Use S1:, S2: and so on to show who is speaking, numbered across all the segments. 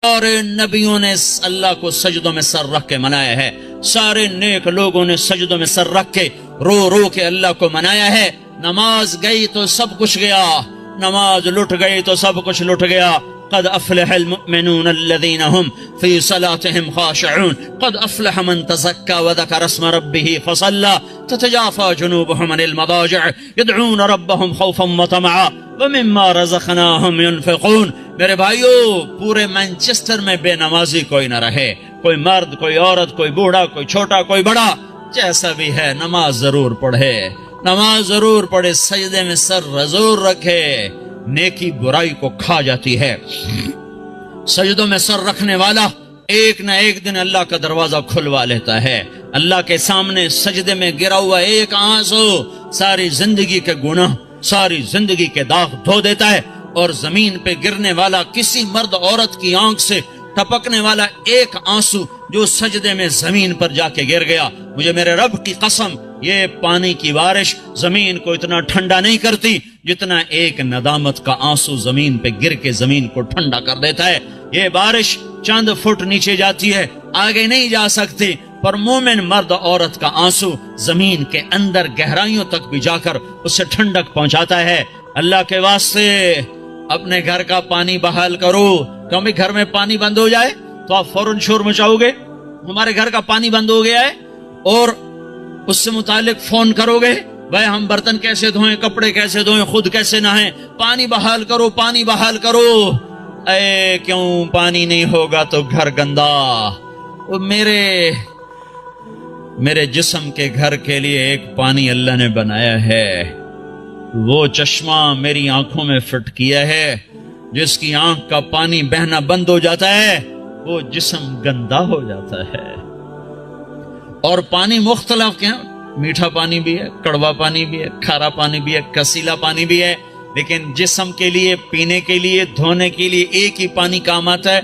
S1: سارے نبیوں نے اللہ کو سجدوں میں سر رکھ کے منایا ہے، سارے نیک لوگوں نے سجدوں میں سر رکھ کے رو رو کے اللہ کو منایا ہے۔ نماز گئی تو سب کچھ گیا، نماز لٹ گئی تو سب کچھ لٹ گیا۔ قد افلح المؤمنون الذين هم في صلاتهم خاشعون قد افلح من تزكى وذكر اسم ربه فصلى تتجافى جنوبهم عن المضاجع يدعون ربهم خوفا وطمعا ومما رزقناهم ينفقون۔ میرے بھائیو، پورے مانچسٹر میں بے نمازی کوئی نہ رہے، کوئی مرد، کوئی عورت، کوئی بوڑھا، کوئی چھوٹا، کوئی بڑا، جیسا بھی ہے نماز ضرور پڑھے، نماز ضرور پڑھے، سجدے میں سر ضرور رکھے۔ نیکی برائی کو کھا جاتی ہے۔ سجدوں میں سر رکھنے والا ایک نہ ایک دن اللہ کا دروازہ کھلوا لیتا ہے۔ اللہ کے سامنے سجدے میں گرا ہوا ایک آنسو ساری زندگی کے گناہ، ساری زندگی کے داغ دھو دیتا ہے، اور زمین پہ گرنے والا کسی مرد عورت کی آنکھ سے ٹپکنے والا ایک آنسو جو سجدے میں زمین پر جا کے گر گیا، مجھے میرے رب کی قسم، یہ پانی کی بارش زمین کو اتنا ٹھنڈا نہیں کرتی جتنا ایک ندامت کا آنسو زمین پہ گر کے زمین کو ٹھنڈا کر دیتا ہے۔ یہ بارش چند فٹ نیچے جاتی ہے، آگے نہیں جا سکتی، پر مومن مرد عورت کا آنسو زمین کے اندر گہرائیوں تک بھی جا کر اسے ٹھنڈک پہنچاتا ہے۔ اللہ کے واسطے اپنے گھر کا پانی بحال کرو۔ کبھی گھر میں پانی بند ہو جائے تو آپ فوراً شور مچاؤ گے، ہمارے گھر کا پانی بند ہو گیا ہے، اور اس سے متعلق فون کرو گے، بھائی ہم برتن کیسے دھوئیں، کپڑے کیسے دھوئیں، خود کیسے نہائیں، پانی بحال کرو، پانی بحال کرو۔ اے کیوں پانی نہیں ہوگا تو گھر گندا۔ وہ میرے جسم کے گھر کے لیے ایک پانی اللہ نے بنایا ہے، وہ چشمہ میری آنکھوں میں فٹ کیا ہے، جس کی آنکھ کا پانی بہنا بند ہو جاتا ہے وہ جسم گندا ہو جاتا ہے۔ اور پانی مختلف کیا، میٹھا پانی بھی ہے، کڑوا پانی بھی ہے، کھارا پانی بھی ہے، کسیلا پانی بھی ہے، لیکن جسم کے لیے، پینے کے لیے، دھونے کے لیے ایک ہی پانی کام آتا ہے،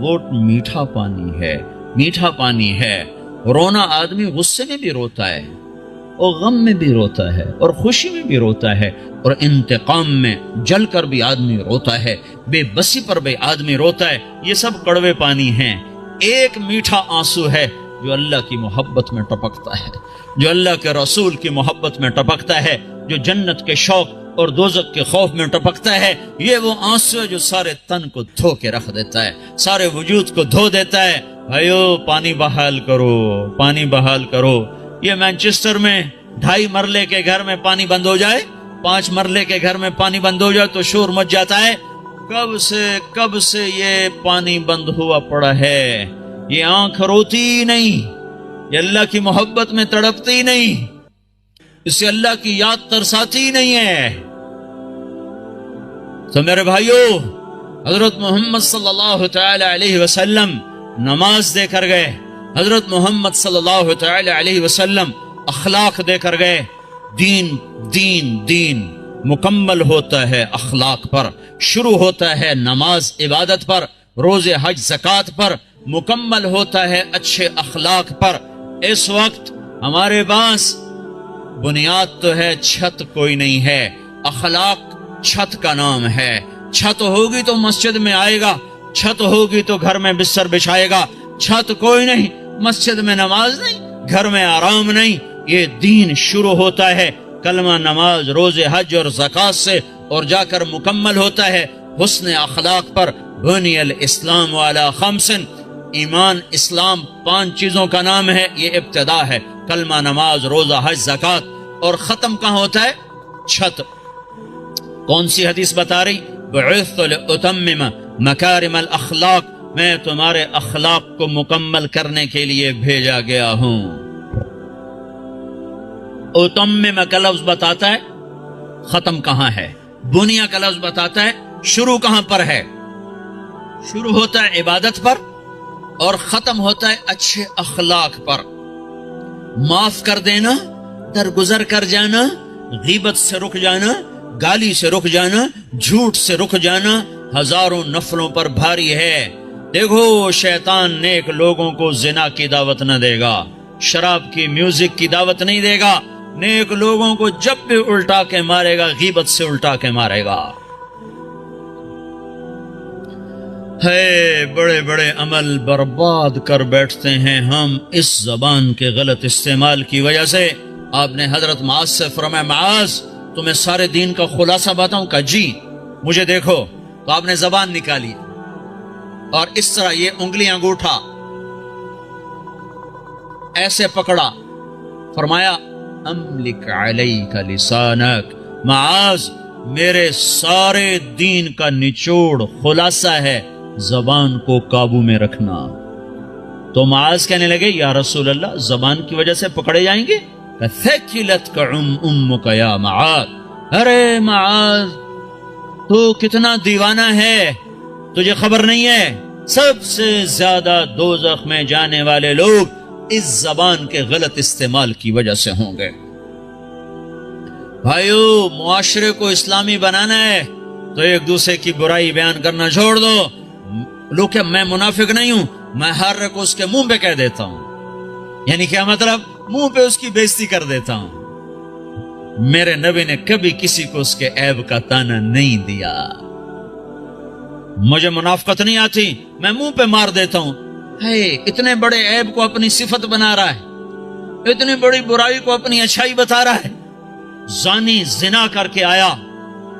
S1: وہ میٹھا پانی ہے، میٹھا پانی ہے۔ رونا آدمی غصے میں بھی روتا ہے، اور غم میں بھی روتا ہے، اور خوشی میں بھی روتا ہے، اور انتقام میں جل کر بھی آدمی روتا ہے، بے بسی پر بھی آدمی روتا ہے۔ یہ سب کڑوے پانی ہیں۔ ایک میٹھا آنسو ہے جو اللہ کی محبت میں ٹپکتا ہے، جو اللہ کے رسول کی محبت میں ٹپکتا ہے، جو جنت کے شوق اور دوزخ کے خوف میں ٹپکتا ہے۔ یہ وہ آنسو ہے جو سارے تن کو دھو کے رکھ دیتا ہے، سارے وجود کو دھو دیتا ہے۔ بھائیو، پانی بحال کرو، پانی بحال کرو۔ یہ مانچسٹر میں 2.5 مرلے کے گھر میں پانی بند ہو جائے، 5 مرلے کے گھر میں پانی بند ہو جائے تو شور مچ جاتا ہے۔ کب سے یہ پانی بند ہوا پڑا ہے، یہ آنکھ روتی نہیں، یہ اللہ کی محبت میں تڑپتی نہیں، اسے اللہ کی یاد ترساتی نہیں ہے۔ تو میرے بھائیو، حضرت محمد صلی اللہ تعالی علیہ وسلم نماز دے کر گئے، حضرت محمد صلی اللہ تعالی علیہ وسلم اخلاق دے کر گئے۔ دین مکمل ہوتا ہے اخلاق پر، شروع ہوتا ہے نماز عبادت پر، روزے حج زکوٰۃ پر، مکمل ہوتا ہے اچھے اخلاق پر۔ اس وقت ہمارے پاس بنیاد تو ہے، چھت کوئی نہیں ہے۔ اخلاق چھت کا نام ہے۔ چھت ہوگی تو مسجد میں آئے گا، چھت ہوگی تو گھر میں بستر بچھائے گا۔ چھت کوئی نہیں، مسجد میں نماز نہیں، گھر میں آرام نہیں۔ یہ دین شروع ہوتا ہے کلمہ، نماز، روزے حج اور زکوٰۃ سے، اور جا کر مکمل ہوتا ہے حسن اخلاق پر۔ بنی الاسلام علی 5، ایمان اسلام 5 چیزوں کا نام ہے، یہ ابتدا ہے، کلمہ، نماز، روزہ حج زکوٰۃ، اور ختم کہاں ہوتا ہے؟ چھت۔ کون سی حدیث بتا رہی؟ بعثت لأتمم مکارم الاخلاق، میں تمہارے اخلاق کو مکمل کرنے کے لیے بھیجا گیا ہوں۔ اتمم کا لفظ بتاتا ہے ختم کہاں ہے، بنیا کا لفظ بتاتا ہے شروع کہاں پر ہے۔ شروع ہوتا ہے عبادت پر اور ختم ہوتا ہے اچھے اخلاق پر۔ معاف کر دینا، درگزر کر جانا، غیبت سے رک جانا، گالی سے رک جانا، جھوٹ سے رک جانا ہزاروں نفلوں پر بھاری ہے۔ دیکھو، شیطان نیک لوگوں کو زنا کی دعوت نہ دے گا، شراب کی، میوزک کی دعوت نہیں دے گا۔ نیک لوگوں کو جب بھی الٹا کے مارے گا، غیبت سے الٹا کے مارے گا۔ ہے بڑے بڑے عمل برباد کر بیٹھتے ہیں ہم اس زبان کے غلط استعمال کی وجہ سے. آپ نے حضرت معاذ سے فرمایا معاذ تمہیں سارے دین کا خلاصہ بتاؤں؟ کہا جی مجھے دیکھو. تو آپ نے زبان نکالی اور اس طرح یہ انگلی انگوٹھا ایسے پکڑا، فرمایا املک علیک لسانک، معاذ میرے سارے دین کا نچوڑ خلاصہ ہے زبان کو قابو میں رکھنا. تو معاذ کہنے لگے یا رسول اللہ زبان کی وجہ سے پکڑے جائیں گے؟ ثقلتک امک یا معاذ، ارے معاذ تو کتنا دیوانہ ہے، تجھے خبر نہیں ہے سب سے زیادہ دوزخ میں جانے والے لوگ اس زبان کے غلط استعمال کی وجہ سے ہوں گے. بھائیو معاشرے کو اسلامی بنانا ہے تو ایک دوسرے کی برائی بیان کرنا چھوڑ دو. لوگ کہ میں منافق نہیں ہوں، میں ہر کو اس کے منہ پہ کہہ دیتا ہوں. یعنی کیا مطلب؟ منہ پہ اس کی بےزتی کر دیتا ہوں. میرے نبی نے کبھی کسی کو اس کے عیب کا تانا نہیں دیا. مجھے منافقت نہیں آتی، میں منہ پہ مار دیتا ہوں. ہے اتنے بڑے عیب کو اپنی صفت بنا رہا ہے، اتنی بڑی برائی کو اپنی اچھائی بتا رہا ہے. زانی زنا کر کے آیا،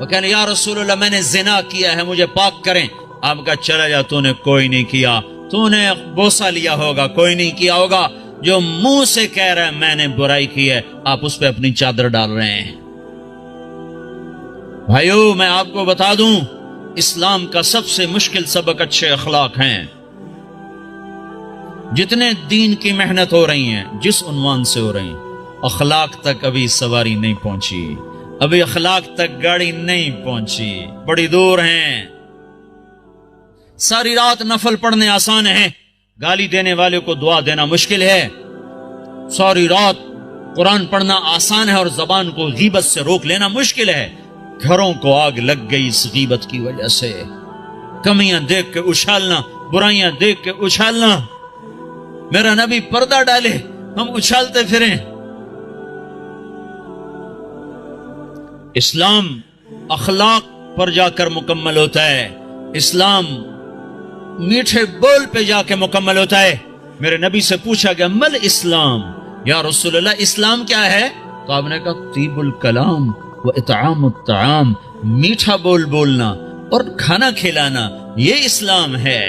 S1: وہ کہنے یا رسول اللہ میں نے زنا کیا ہے مجھے پاک کریں. آپ کا چلا جا، تو نے کوئی نہیں کیا، تو نے بوسہ لیا ہوگا، کوئی نہیں کیا ہوگا. جو منہ سے کہہ رہا ہے میں نے برائی کی ہے، آپ اس پہ اپنی چادر ڈال رہے ہیں. بھائیو میں آپ کو بتا دوں اسلام کا سب سے مشکل سبق اچھے اخلاق ہیں. جتنے دین کی محنت ہو رہی ہیں جس عنوان سے ہو رہی ہیں، اخلاق تک ابھی سواری نہیں پہنچی، ابھی اخلاق تک گاڑی نہیں پہنچی، بڑی دور ہیں. ساری رات نفل پڑھنے آسان ہے، گالی دینے والے کو دعا دینا مشکل ہے. ساری رات قرآن پڑھنا آسان ہے اور زبان کو غیبت سے روک لینا مشکل ہے. گھروں کو آگ لگ گئی اس غیبت کی وجہ سے. کمیاں دیکھ کے اچھالنا، برائیاں دیکھ کے اچھالنا. میرا نبی پردہ ڈالے ہم اچھالتے پھریں. اسلام اخلاق پر جا کر مکمل ہوتا ہے، اسلام میٹھے بول پہ جا کے مکمل ہوتا ہے. میرے نبی سے پوچھا گیا مل اسلام، یا رسول اللہ اسلام کیا ہے؟ تو آپ نے کہا طیب الکلام و اطعام الطعام، میٹھا بول بولنا اور کھانا کھلانا، یہ اسلام ہے.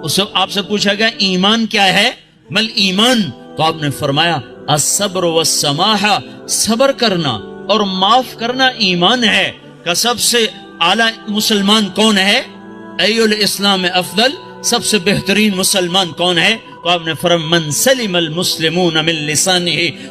S1: اسے آپ سے پوچھا گیا ایمان کیا ہے؟ مل ایمان، تو آپ نے فرمایا الصبر والسماحہ، صبر کرنا اور معاف کرنا ایمان ہے. کہ سب سے اعلی مسلمان کون ہے؟ ای الاسلام افضل، سب سے بہترین مسلمان کون ہے؟ تو آپ نے فرمایا من سلم المسلمون من لسانہ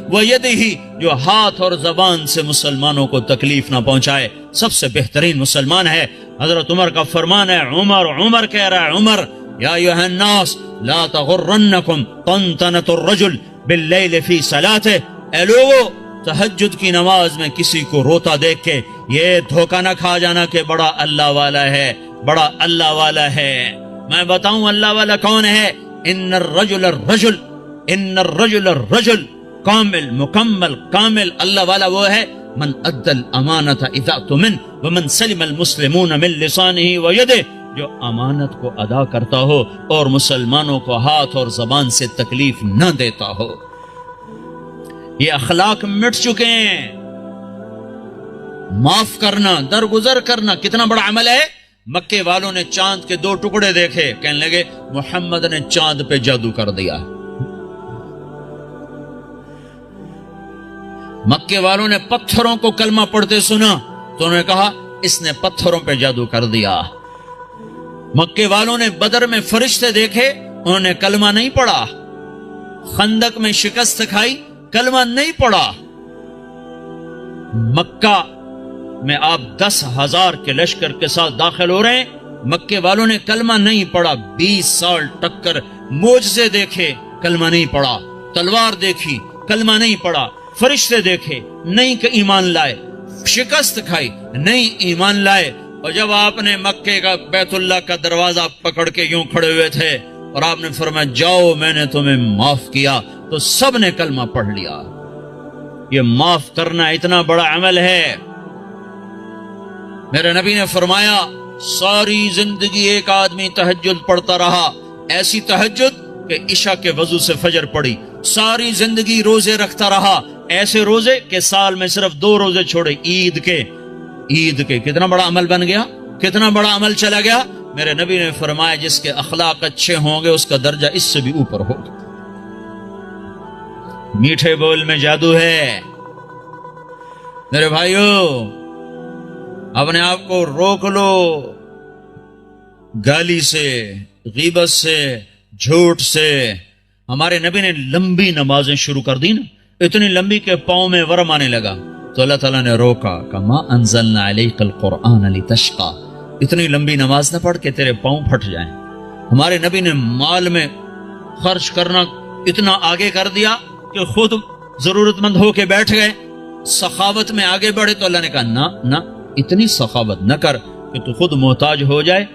S1: ویدہ، جو ہاتھ اور زبان سے مسلمانوں کو تکلیف نہ پہنچائے سب سے بہترین مسلمان ہے. حضرت عمر کا فرمان ہے، عمر کہہ رہا ہے، عمر یا ایھا الناس لا تغرنکم طنطنۃ الرجل باللیل فی صلاته، اے لوگو تہجد کی نماز میں کسی کو روتا دیکھ کے یہ دھوکہ نہ کھا جانا کہ بڑا اللہ والا ہے، بڑا اللہ والا ہے. میں بتاؤں اللہ والا کون ہے؟ ان الرجل الرجل کامل مکمل کامل. اللہ والا وہ ہے من ادى الامانۃ اذا اؤتمن ومن سلم المسلمون من لسانہ ویدہ، جو امانت کو ادا کرتا ہو اور مسلمانوں کو ہاتھ اور زبان سے تکلیف نہ دیتا ہو. یہ اخلاق مٹ چکے ہیں. معاف کرنا، درگزر کرنا کتنا بڑا عمل ہے. مکے والوں نے چاند کے 2 ٹکڑے دیکھے، کہنے لگے محمد نے چاند پہ جادو کر دیا. مکے والوں نے پتھروں کو کلمہ پڑھتے سنا تو انہوں نے کہا اس نے پتھروں پہ جادو کر دیا. مکے والوں نے بدر میں فرشتے دیکھے، انہوں نے کلمہ نہیں پڑھا. خندق میں شکست کھائی، کلمہ نہیں پڑھا. مکہ میں آپ 10,000 کے لشکر کے ساتھ داخل ہو رہے ہیں، مکے والوں نے کلمہ نہیں پڑھا. 20 سال ٹکر، معجزے دیکھے، کلمہ نہیں پڑھا. تلوار دیکھی، کلمہ نہیں پڑھا. فرشتے دیکھے، نہیں کہ ایمان لائے. شکست کھائی، نہیں ایمان لائے. اور جب آپ نے مکے کا بیت اللہ کا دروازہ پکڑ کے یوں کھڑے ہوئے تھے اور آپ نے فرمایا جاؤ میں نے تمہیں معاف کیا، تو سب نے کلمہ پڑھ لیا. یہ معاف کرنا اتنا بڑا عمل ہے. میرے نبی نے فرمایا ساری زندگی ایک آدمی تہجد پڑھتا رہا، ایسی تہجد کہ عشاء کے وضو سے فجر پڑی، ساری زندگی روزے رکھتا رہا، ایسے روزے کہ سال میں صرف 2 روزے چھوڑے، عید کے کتنا بڑا عمل بن گیا، کتنا بڑا عمل چلا گیا۔ میرے نبی نے فرمایا جس کے اخلاق اچھے ہوں گے اس کا درجہ اس سے بھی اوپر ہوگا۔ میٹھے بول میں جادو ہے میرے بھائیو، اپنے آپ کو روک لو گالی سے، غیبت سے، جھوٹ سے۔ ہمارے نبی نے لمبی نمازیں شروع کر دی نا، اتنی لمبی کہ پاؤں میں ورم آنے لگا، تو اللہ تعالیٰ نے روکا کہ ما انزلنا علیک القرآن لتشقی، اتنی لمبی نماز نہ پڑھ کے تیرے پاؤں پھٹ جائیں۔ ہمارے نبی نے مال میں خرچ کرنا اتنا آگے کر دیا کہ خود ضرورت مند ہو کے بیٹھ گئے، سخاوت میں آگے بڑھے تو اللہ نے کہا نہ اتنی سخاوت نہ کر کہ تو خود محتاج ہو جائے۔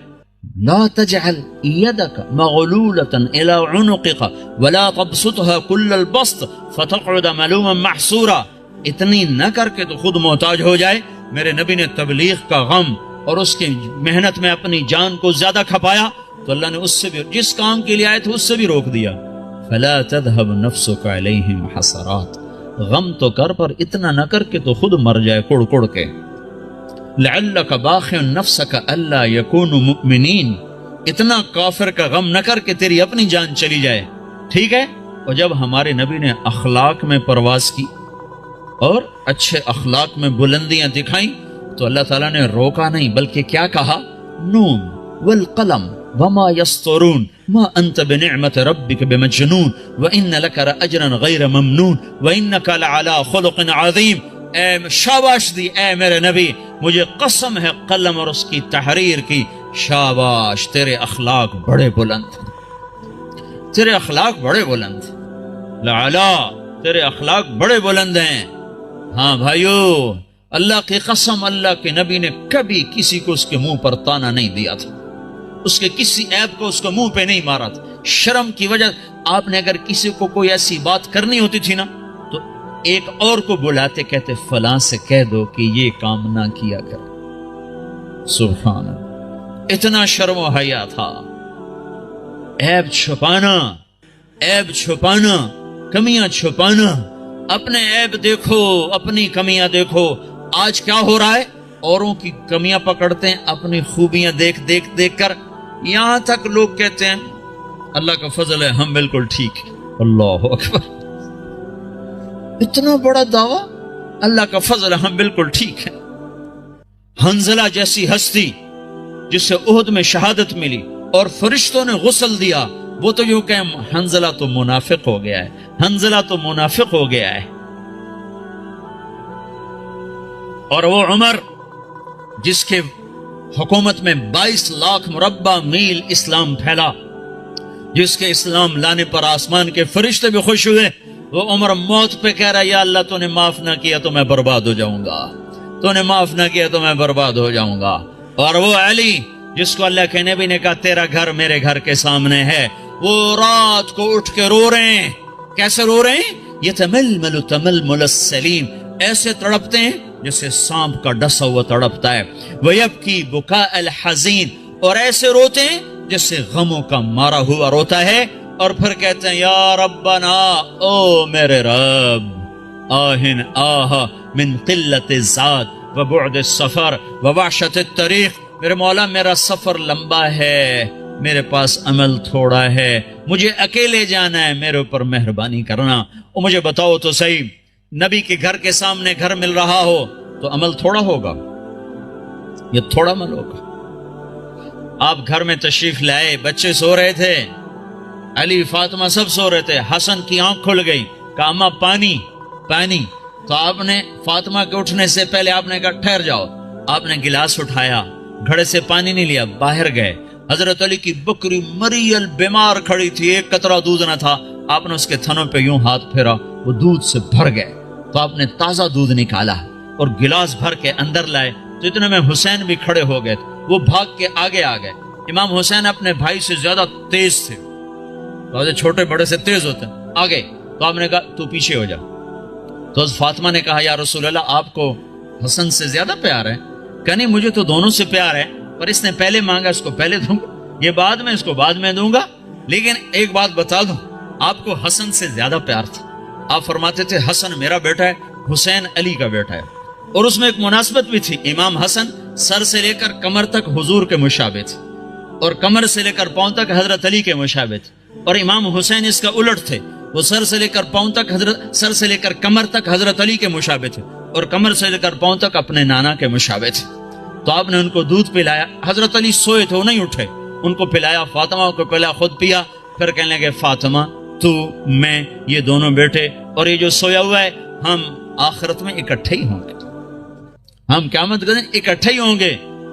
S1: لا تجعل يدك مغلولة الى عنقك ولا تبسطها كل البسط فتقعد ملوما محسورا، اتنی نہ کر کے تو خود محتاج ہو جائے۔ میرے نبی نے تبلیغ کا غم اور اس کی محنت میں اپنی جان کو زیادہ کھپایا تو اللہ نے اس سے بھی، جس کام کے لیے آئے تھے اس سے بھی روک دیا۔ فلا تذهب نفسك عليهم حسرات، غم تو کر پر اتنا نہ کر کے تو خود مر جائے کڑ کڑ کے۔ لعلك باخع نفسك الا يكونوا مؤمنين، اتنا کافر کا غم نہ کر کے تیری اپنی جان چلی جائے، ٹھیک ہے۔ اور جب ہمارے نبی نے اخلاق میں پرواز کی اور اچھے اخلاق میں بلندیاں دکھائیں تو اللہ تعالیٰ نے روکا نہیں بلکہ کیا کہا، نون والقلم وما يسطرون ما انت بنعمت ربك بمجنون وان لك لاجرا غير ممنون وانك لعلى خلق عظيم۔ اے شاباش دی اے میرے نبی، مجھے قسم ہے قلم اور اس کی تحریر کی، شاباش تیرے اخلاق بڑے بلند، تیرے اخلاق بڑے بلند، لعلا تیرے اخلاق بڑے بلند ہیں۔ ہاں بھائیو، اللہ کی قسم، اللہ کے نبی نے کبھی کسی کو اس کے منہ پر تانا نہیں دیا تھا، اس کے کسی عیب کو اس کو منہ پہ نہیں مارا تھا۔ شرم کی وجہ آپ نے اگر کسی کو کوئی ایسی بات کرنی ہوتی تھی نا تو ایک اور کو بلاتے، کہتے فلاں سے کہہ دو کہ یہ کام نہ کیا کر۔ سبحان اللہ، اتنا شرم و حیا تھا۔ عیب چھپانا، کمیاں چھپانا، اپنے عیب دیکھو، اپنی کمیاں دیکھو۔ آج کیا ہو رہا ہے، اوروں کی کمیاں پکڑتے ہیں، اپنی خوبیاں دیکھ کر، یہاں تک لوگ کہتے ہیں اللہ کا فضل ہے ہم بالکل ٹھیک ہیں۔ اللہ اکبر، اتنا بڑا دعویٰ، اللہ کا فضل ہے ہم بالکل ٹھیک ہیں۔ حنظلہ جیسی ہستی جسے احد میں شہادت ملی اور فرشتوں نے غسل دیا، وہ تو یوں کہ حنظلہ تو منافق ہو گیا ہے، حنظلہ تو منافق ہو گیا ہے۔ اور وہ عمر جس کے حکومت میں 22 لاکھ مربع میل اسلام پھیلا، جس کے اسلام لانے پر آسمان کے فرشتے بھی خوش ہوئے، وہ عمر موت پہ کہہ رہا یا اللہ تو نے معاف نہ کیا تو میں برباد ہو جاؤں گا، تو نے معاف نہ کیا تو میں برباد ہو جاؤں گا۔ اور وہ علی جس کو اللہ کے نبی نے کہا تیرا گھر میرے گھر کے سامنے ہے، وہ رات کو اٹھ کے رو رہے ہیں۔ کیسے رو رہے ہیں؟ یتململ تململ السلیم، ایسے تڑپتے ہیں جیسے سانپ کا ڈسا ہوا تڑپتا ہے۔ ویبکی بکاء الحزین، اور ایسے روتے ہیں جیسے غموں کا مارا ہوا روتا ہے۔ اور پھر کہتے ہیں یا ربنا، او میرے رب، آہن آہ من قلت الزاد وبعد السفر ووحشت الطریق، میرے مولا میرا سفر لمبا ہے، میرے پاس عمل تھوڑا ہے، مجھے اکیلے جانا ہے، میرے اوپر مہربانی کرنا۔ اور مجھے بتاؤ تو صحیح، نبی کے گھر کے سامنے گھر مل رہا ہو تو عمل تھوڑا ہوگا، یہ تھوڑا عمل ہوگا۔ آپ گھر میں تشریف لائے، بچے سو رہے تھے، علی فاطمہ سب سو رہے تھے، حسن کی آنکھ کھل گئی، کہا اماں پانی پانی، تو آپ نے فاطمہ کے اٹھنے سے پہلے آپ نے کہا ٹھہر جاؤ، آپ نے گلاس اٹھایا، گھڑے سے پانی نہیں لیا، باہر گئے۔ حضرت علی کی بکری مریل بیمار کھڑی تھی، ایک قطرہ دودھ نہ تھا، آپ نے اس کے تھنوں پہ یوں ہاتھ پھیرا، وہ دودھ سے بھر گئے، تو آپ نے تازہ دودھ نکالا اور گلاس بھر کے اندر لائے، تو اتنے میں حسین بھی کھڑے ہو گئے، وہ بھاگ کے آگے آ گئے۔ امام حسین اپنے بھائی سے زیادہ تیز تھے، تو چھوٹے بڑے سے تیز ہوتے ہیں، آگے، تو آپ نے کہا تو پیچھے ہو جا۔ تو فاطمہ نے کہا یا رسول اللہ آپ کو حسن سے زیادہ پیار ہے؟ کہ نہیں مجھے تو دونوں سے پیار ہے، پر اس نے پہلے مانگا، اس کو پہلے دوں گا، یہ بعد میں، اس کو بعد میں دوں گا۔ لیکن ایک بات بتا دوں، آپ کو حسن سے زیادہ پیار تھا۔ آپ فرماتے تھے حسن میرا بیٹا ہے، حسین علی کا بیٹا ہے۔ اور اس میں ایک مناسبت بھی تھی، امام حسن سر سے لے کر کمر تک حضور کے مشابہ تھے، اور کمر سے لے کر پاؤں تک حضرت علی کے مشابہ تھے، اور امام حسین اس کا الٹ تھے، وہ سر سے لے کر پاؤں تک سر سے لے کر کمر تک حضرت علی کے مشابہ تھے، اور کمر سے لے کر پاؤں تک اپنے نانا کے مشابہ تھے۔ تو آپ نے ان کو دودھ پلایا، حضرت علی سوئے تھے، وہ نہیں اٹھے، ان کو پلایا، فاطمہ کو پلایا، خود پیا، پھر کہنے لگے فاطمہ تو میں یہ دونوں بیٹے اور یہ جو سویا ہوا ہے، ہم آخرت میں اکٹھے ہی ہوں گے، ہم قیامت کے دن اکٹھے ہی ہوں گے۔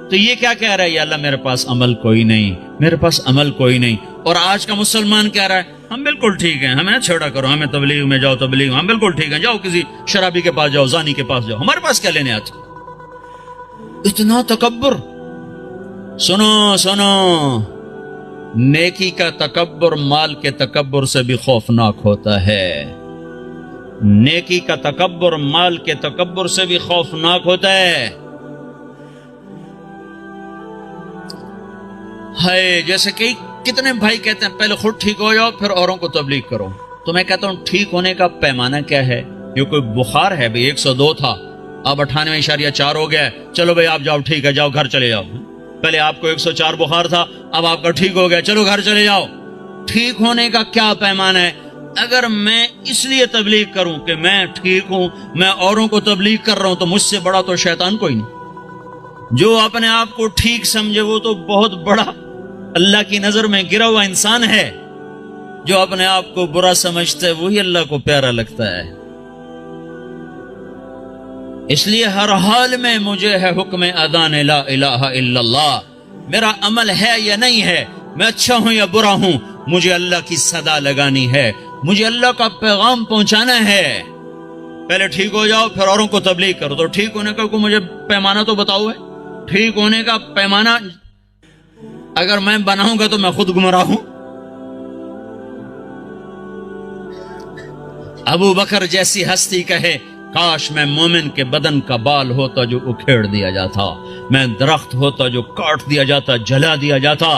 S1: تو یہ کیا کہہ رہا ہے؟ یا اللہ میرے پاس عمل کوئی نہیں، میرے پاس عمل کوئی نہیں۔ اور آج کا مسلمان کہہ رہا ہے ہم بالکل ٹھیک ہیں، ہمیں چھوڑا کرو، ہمیں تبلیغ میں جاؤ، تبلیغ ہم بالکل ٹھیک ہیں، جاؤ کسی شرابی کے پاس جاؤ، زانی کے پاس جاؤ، ہمارے پاس کیا لینے آتے؟ اتنا تکبر! سنو سنو، نیکی کا تکبر مال کے تکبر سے بھی خوفناک ہوتا ہے، نیکی کا تکبر مال کے تکبر سے بھی خوفناک ہوتا ہے۔ جیسے کہ کتنے بھائی کہتے ہیں پہلے خود ٹھیک ہو جاؤ پھر اوروں کو تبلیغ کرو، تو میں کہتا ہوں ٹھیک ہونے کا پیمانہ کیا ہے؟ یہ کوئی بخار ہے بھئی، 102 تھا اب 98.4 ہو گیا ہے، چلو بھئی آپ جاؤ، ٹھیک ہے جاؤ گھر چلے جاؤ۔ پہلے آپ کو 104 بخار تھا، اب آپ کا ٹھیک ہو گیا، چلو گھر چلے جاؤ۔ ٹھیک ہونے کا کیا پیمانہ ہے؟ اگر میں اس لیے تبلیغ کروں کہ میں ٹھیک ہوں، میں اوروں کو تبلیغ کر رہا ہوں، تو مجھ سے بڑا تو شیطان کوئی نہیں۔ جو اپنے آپ کو ٹھیک سمجھے وہ تو بہت بڑا اللہ کی نظر میں گرا ہوا انسان ہے، جو اپنے آپ کو برا سمجھتا ہے وہی اللہ کو پیارا لگتا ہے۔ اس لیے ہر حال میں مجھے ہے حکم اذان لا الہ الا اللہ، میرا عمل ہے یا نہیں ہے، میں اچھا ہوں یا برا ہوں، مجھے اللہ کی صدا لگانی ہے، مجھے اللہ کا پیغام پہنچانا ہے۔ پہلے ٹھیک ہو جاؤ پھر اوروں کو تبلیغ کرو، تو ٹھیک ہونے کا کوئی مجھے پیمانہ تو بتاؤ ہے؟ ٹھیک ہونے کا پیمانہ اگر میں بناؤں گا تو میں خود گمراہ ہوں۔ ابو بکر جیسی ہستی کہے کاش میں مومن کے بدن کا بال ہوتا جو اکھیڑ دیا جاتا، میں درخت ہوتا جو کاٹ دیا جاتا، جلا دیا جاتا۔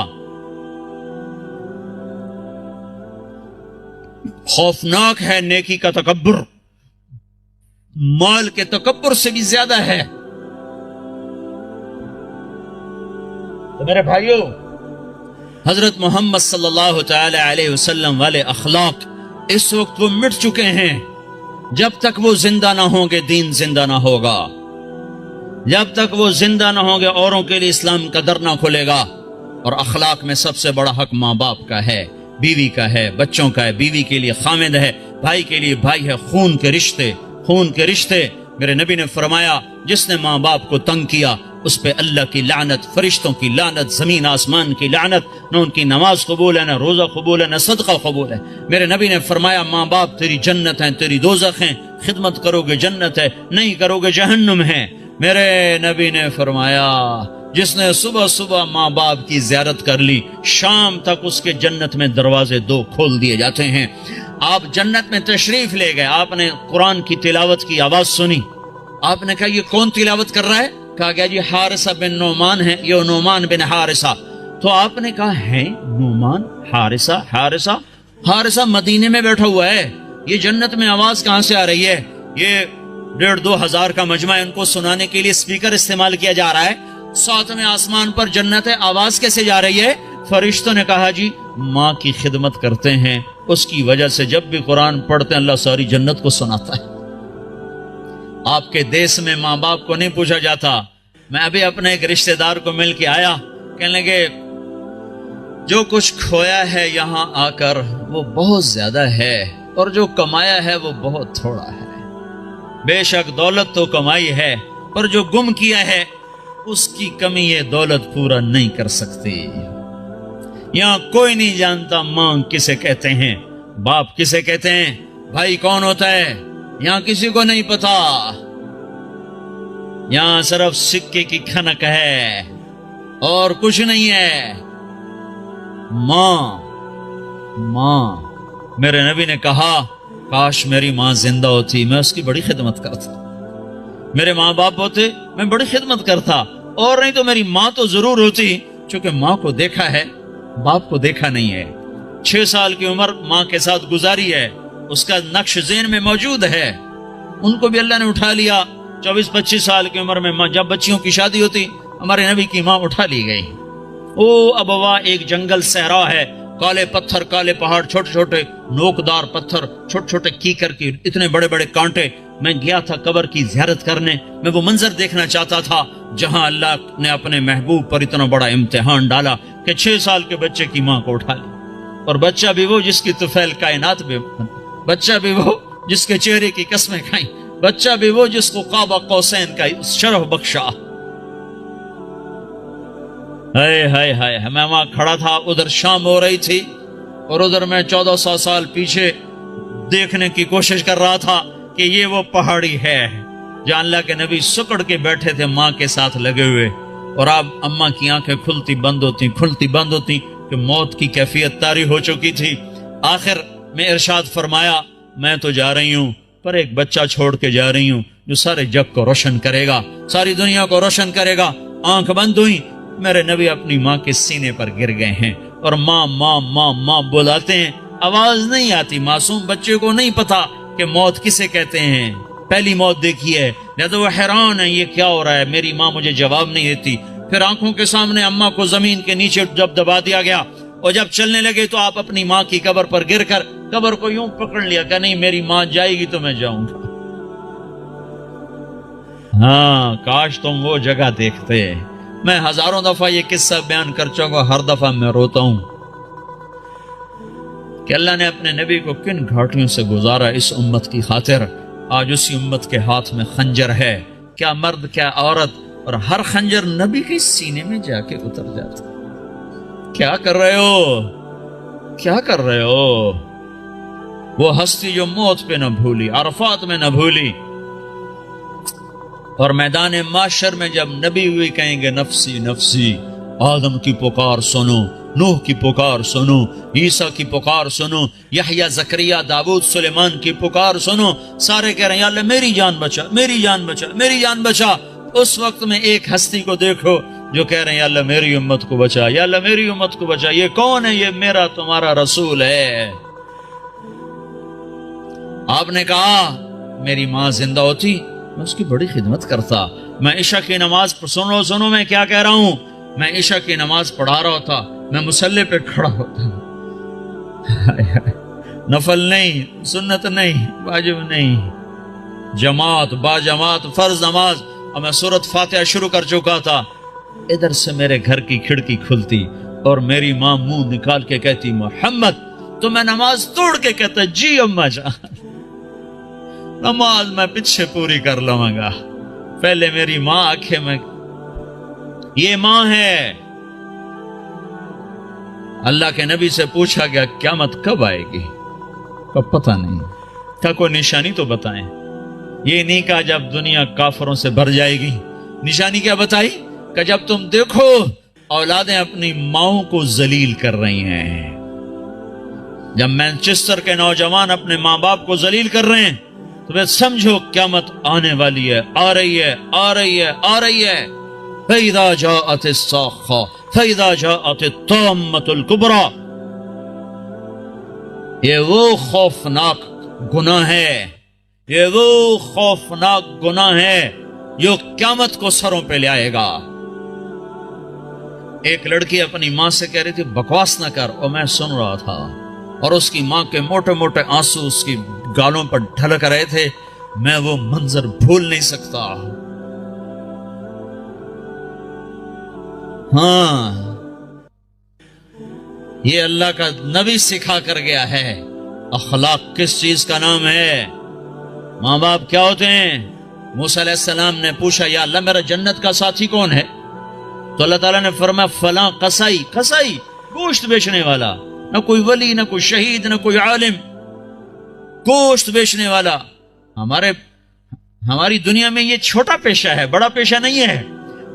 S1: خوفناک ہے نیکی کا تکبر، مال کے تکبر سے بھی زیادہ ہے۔ تو میرے بھائیوں، حضرت محمد صلی اللہ تعالی علیہ وسلم والے اخلاق اس وقت وہ مٹ چکے ہیں، جب تک وہ زندہ نہ ہوں گے دین زندہ نہ ہوگا، جب تک وہ زندہ نہ ہوں گے اوروں کے لیے اسلام کا در نہ کھلے گا۔ اور اخلاق میں سب سے بڑا حق ماں باپ کا ہے، بیوی کا ہے، بچوں کا ہے، بیوی کے لیے خامد ہے، بھائی کے لیے بھائی ہے، خون کے رشتے، خون کے رشتے۔ میرے نبی نے فرمایا جس نے ماں باپ کو تنگ کیا اس پہ اللہ کی لعنت، فرشتوں کی لعنت، زمین آسمان کی لعنت، نہ ان کی نماز قبول ہے، نہ روزہ قبول ہے، نہ صدقہ قبول ہے۔ میرے نبی نے فرمایا ماں باپ تیری جنت ہیں، تیری دوزخ ہیں، خدمت کرو گے جنت ہے، نہیں کرو گے جہنم ہے۔ میرے نبی نے فرمایا جس نے صبح صبح ماں باپ کی زیارت کر لی شام تک اس کے جنت میں دروازے 2 کھول دیے جاتے ہیں۔ آپ جنت میں تشریف لے گئے، آپ نے قرآن کی تلاوت کی آواز سنی، آپ نے کہا یہ کون تلاوت کر رہا ہے؟ کہا گیا جی حارثہ بن نعمان ہے، یہ نعمان بن حارثہ۔ تو آپ نے کہا ہے نعمان، حارثہ مدینے میں بیٹھا ہوا ہے، یہ جنت میں آواز کہاں سے آ رہی ہے؟ یہ 1,500-2 ہزار کا مجمع، ان کو سنانے کے لیے اسپیکر استعمال کیا جا رہا ہے، 7ویں آسمان پر جنت ہے، آواز کیسے جا رہی ہے؟ فرشتوں نے کہا جی ماں کی خدمت کرتے ہیں، اس کی وجہ سے جب بھی قرآن پڑھتے ہیں اللہ ساری جنت کو سناتا ہے۔ آپ کے دیس میں ماں باپ کو نہیں پوچھا جاتا۔ میں ابھی اپنے ایک رشتہ دار کو مل کے آیا، کہنے لگے جو کچھ کھویا ہے یہاں آ کر وہ بہت زیادہ ہے، اور جو کمایا ہے وہ بہت تھوڑا ہے۔ بے شک دولت تو کمائی ہے، پر جو گم کیا ہے اس کی کمی یہ دولت پورا نہیں کر سکتی۔ یہاں کوئی نہیں جانتا ماں کسے کہتے ہیں، باپ کسے کہتے ہیں، بھائی کون ہوتا ہے، یہاں کسی کو نہیں پتا۔ یہاں صرف سکے کی کھنک ہے اور کچھ نہیں ہے۔ ماں میرے نبی نے کہا کاش میری ماں زندہ ہوتی، میں اس کی بڑی خدمت کرتا، میرے ماں باپ ہوتے میں بڑی خدمت کرتا، اور نہیں تو میری ماں تو ضرور ہوتی، چونکہ ماں کو دیکھا ہے، باپ کو دیکھا نہیں ہے۔ 6 سال کی عمر ماں کے ساتھ گزاری ہے، اس کا نقش ذہن میں موجود ہے۔ ان کو بھی اللہ نے اٹھا لیا 24-25 سال کی عمر میں، جب بچیوں کی شادی ہوتی ہمارے نبی کی ماں اٹھا لی گئی۔ او ابوا ایک جنگل صحرا ہے، کالے پتھر، کالے پہاڑ، چھوٹے چھوٹے نوکدار پتھر، چھوٹے چھوٹے کیکر کی اتنے بڑے بڑے کانٹے۔ میں گیا تھا قبر کی زیارت کرنے، میں وہ منظر دیکھنا چاہتا تھا جہاں اللہ نے اپنے محبوب پر اتنا بڑا امتحان ڈالا کہ 6 سال کے بچے کی ماں کو اٹھا لی، اور بچہ بھی وہ جس کی طفیل کائنات میں، بچہ بھی وہ جس کے چہرے کی قسمیں کھائیں، بچہ بھی وہ جس کو قاب قوسین کا شرف بخشا۔ ہائے ہائے ہائے، میں وہاں کھڑا تھا، ادھر شام ہو رہی تھی اور ادھر میں 1400 سال پیچھے دیکھنے کی کوشش کر رہا تھا کہ یہ وہ پہاڑی ہے جہاں اللہ کے نبی سکڑ کے بیٹھے تھے ماں کے ساتھ لگے ہوئے، اور اب اماں کی آنکھیں کھلتی بند ہوتی کہ موت کی کیفیت طاری ہو چکی تھی۔ آخر میں ارشاد فرمایا، میں تو جا رہی ہوں پر ایک بچہ چھوڑ کے جا رہی ہوں جو سارے جگ کو روشن کرے گا، ساری دنیا کو روشن کرے گا۔ آنکھ بند ہوئی، میرے نبی اپنی ماں کے سینے پر گر گئے ہیں اور ماں ماں ماں ماں بلاتے ہیں، آواز نہیں آتی۔ معصوم بچے کو نہیں پتا کہ موت کسے کہتے ہیں، پہلی موت دیکھی ہے، یا تو وہ حیران ہے یہ کیا ہو رہا ہے، میری ماں مجھے جواب نہیں دیتی۔ پھر آنکھوں کے سامنے اماں کو زمین کے نیچے جب دبا دیا گیا اور جب چلنے لگے تو آپ اپنی ماں کی قبر پر گر کر قبر کو یوں پکڑ لیا کہ نہیں میری ماں جائے گی تو میں جاؤں گا۔ ہاں کاش تم وہ جگہ دیکھتے۔ میں ہزاروں دفعہ یہ قصہ بیان کر چکا، ہر دفعہ میں روتا ہوں کہ اللہ نے اپنے نبی کو کن گھاٹیوں سے گزارا اس امت کی خاطر۔ آج اسی امت کے ہاتھ میں خنجر ہے، کیا مرد کیا عورت، اور ہر خنجر نبی کے سینے میں جا کے اتر جاتا۔ کیا کر رہے ہو، کیا کر رہے ہو؟ وہ ہستی جو موت پہ نہ بھولی، عرفات میں نہ بھولی، اور میدان معاشر میں جب نبی ہوئی کہیں گے نفسی نفسی، آدم کی پکار سنو، نوح کی پکار سنو، عیسیٰ کی پکار سنو، یحییٰ، زکریا، داؤد، سلیمان کی پکار سنو، سارے کہہ رہے ہیں یا اللہ میری جان بچا، میری جان بچا، میری جان بچا۔ اس وقت میں ایک ہستی کو دیکھو جو کہہ رہے ہیں یا اللہ میری امت کو بچا، یا اللہ میری امت کو بچا۔ یہ کون ہے؟ یہ میرا تمہارا رسول ہے۔ آپ نے کہا میری ماں زندہ ہوتی میں اس کی بڑی خدمت کرتا۔ میں عشاء کی نماز سنو میں کیا کہہ رہا ہوں، میں عشاء کی نماز پڑھا رہا ہوتا، میں مصلی پہ کھڑا ہوتا، نفل نہیں، سنت نہیں، واجب نہیں، جماعت با جماعت فرض نماز، اور میں سورۃ فاتحہ شروع کر چکا تھا۔ ادھر سے میرے گھر کی کھڑکی کھلتی اور میری ماں منہ نکال کے کہتی محمد، تو میں نماز توڑ کے کہتا جی اماں جان، نماز میں پیچھے پوری کر لوں گا، پہلے میری ماں آنکھیں میں۔ یہ ماں ہے۔ اللہ کے نبی سے پوچھا گیا قیامت کب آئے گی؟ کب پتہ نہیں، کیا کوئی نشانی تو بتائیں۔ یہ نہیں کہا جب دنیا کافروں سے بھر جائے گی، نشانی کیا بتائی کہ جب تم دیکھو اولادیں اپنی ماؤں کو ذلیل کر رہی ہیں، جب مینچسٹر کے نوجوان اپنے ماں باپ کو ذلیل کر رہے ہیں تو پھر سمجھو قیامت آنے والی ہے، آ رہی ہے، آ رہی ہے، آ رہی ہے۔ فَإِذَا جَاءَتِ الصَّاخَّةُ فَإِذَا جَاءَتِ الطَّامَّةُ الْكُبْرَى۔ یہ وہ خوفناک گناہ ہے، یہ وہ خوفناک گناہ ہے جو قیامت کو سروں پہ لے آئے گا۔ ایک لڑکی اپنی ماں سے کہہ رہی تھی بکواس نہ کر، اور میں سن رہا تھا، اور اس کی ماں کے موٹے موٹے آنسو اس کی گالوں پر ڈھلک رہے تھے۔ میں وہ منظر بھول نہیں سکتا۔ ہاں یہ اللہ کا نبی سکھا کر گیا ہے۔ اخلاق کس چیز کا نام ہے؟ ماں باپ کیا ہوتے ہیں؟ موسیٰ علیہ السلام نے پوچھا یا اللہ میرا جنت کا ساتھی کون ہے؟ تو اللہ تعالیٰ نے فرمایا فلاں قصائی، قصائی گوشت بیچنے والا، نہ کوئی ولی، نہ کوئی شہید، نہ کوئی عالم، گوشت بیچنے والا۔ ہماری دنیا میں یہ چھوٹا پیشہ ہے، بڑا پیشہ نہیں ہے۔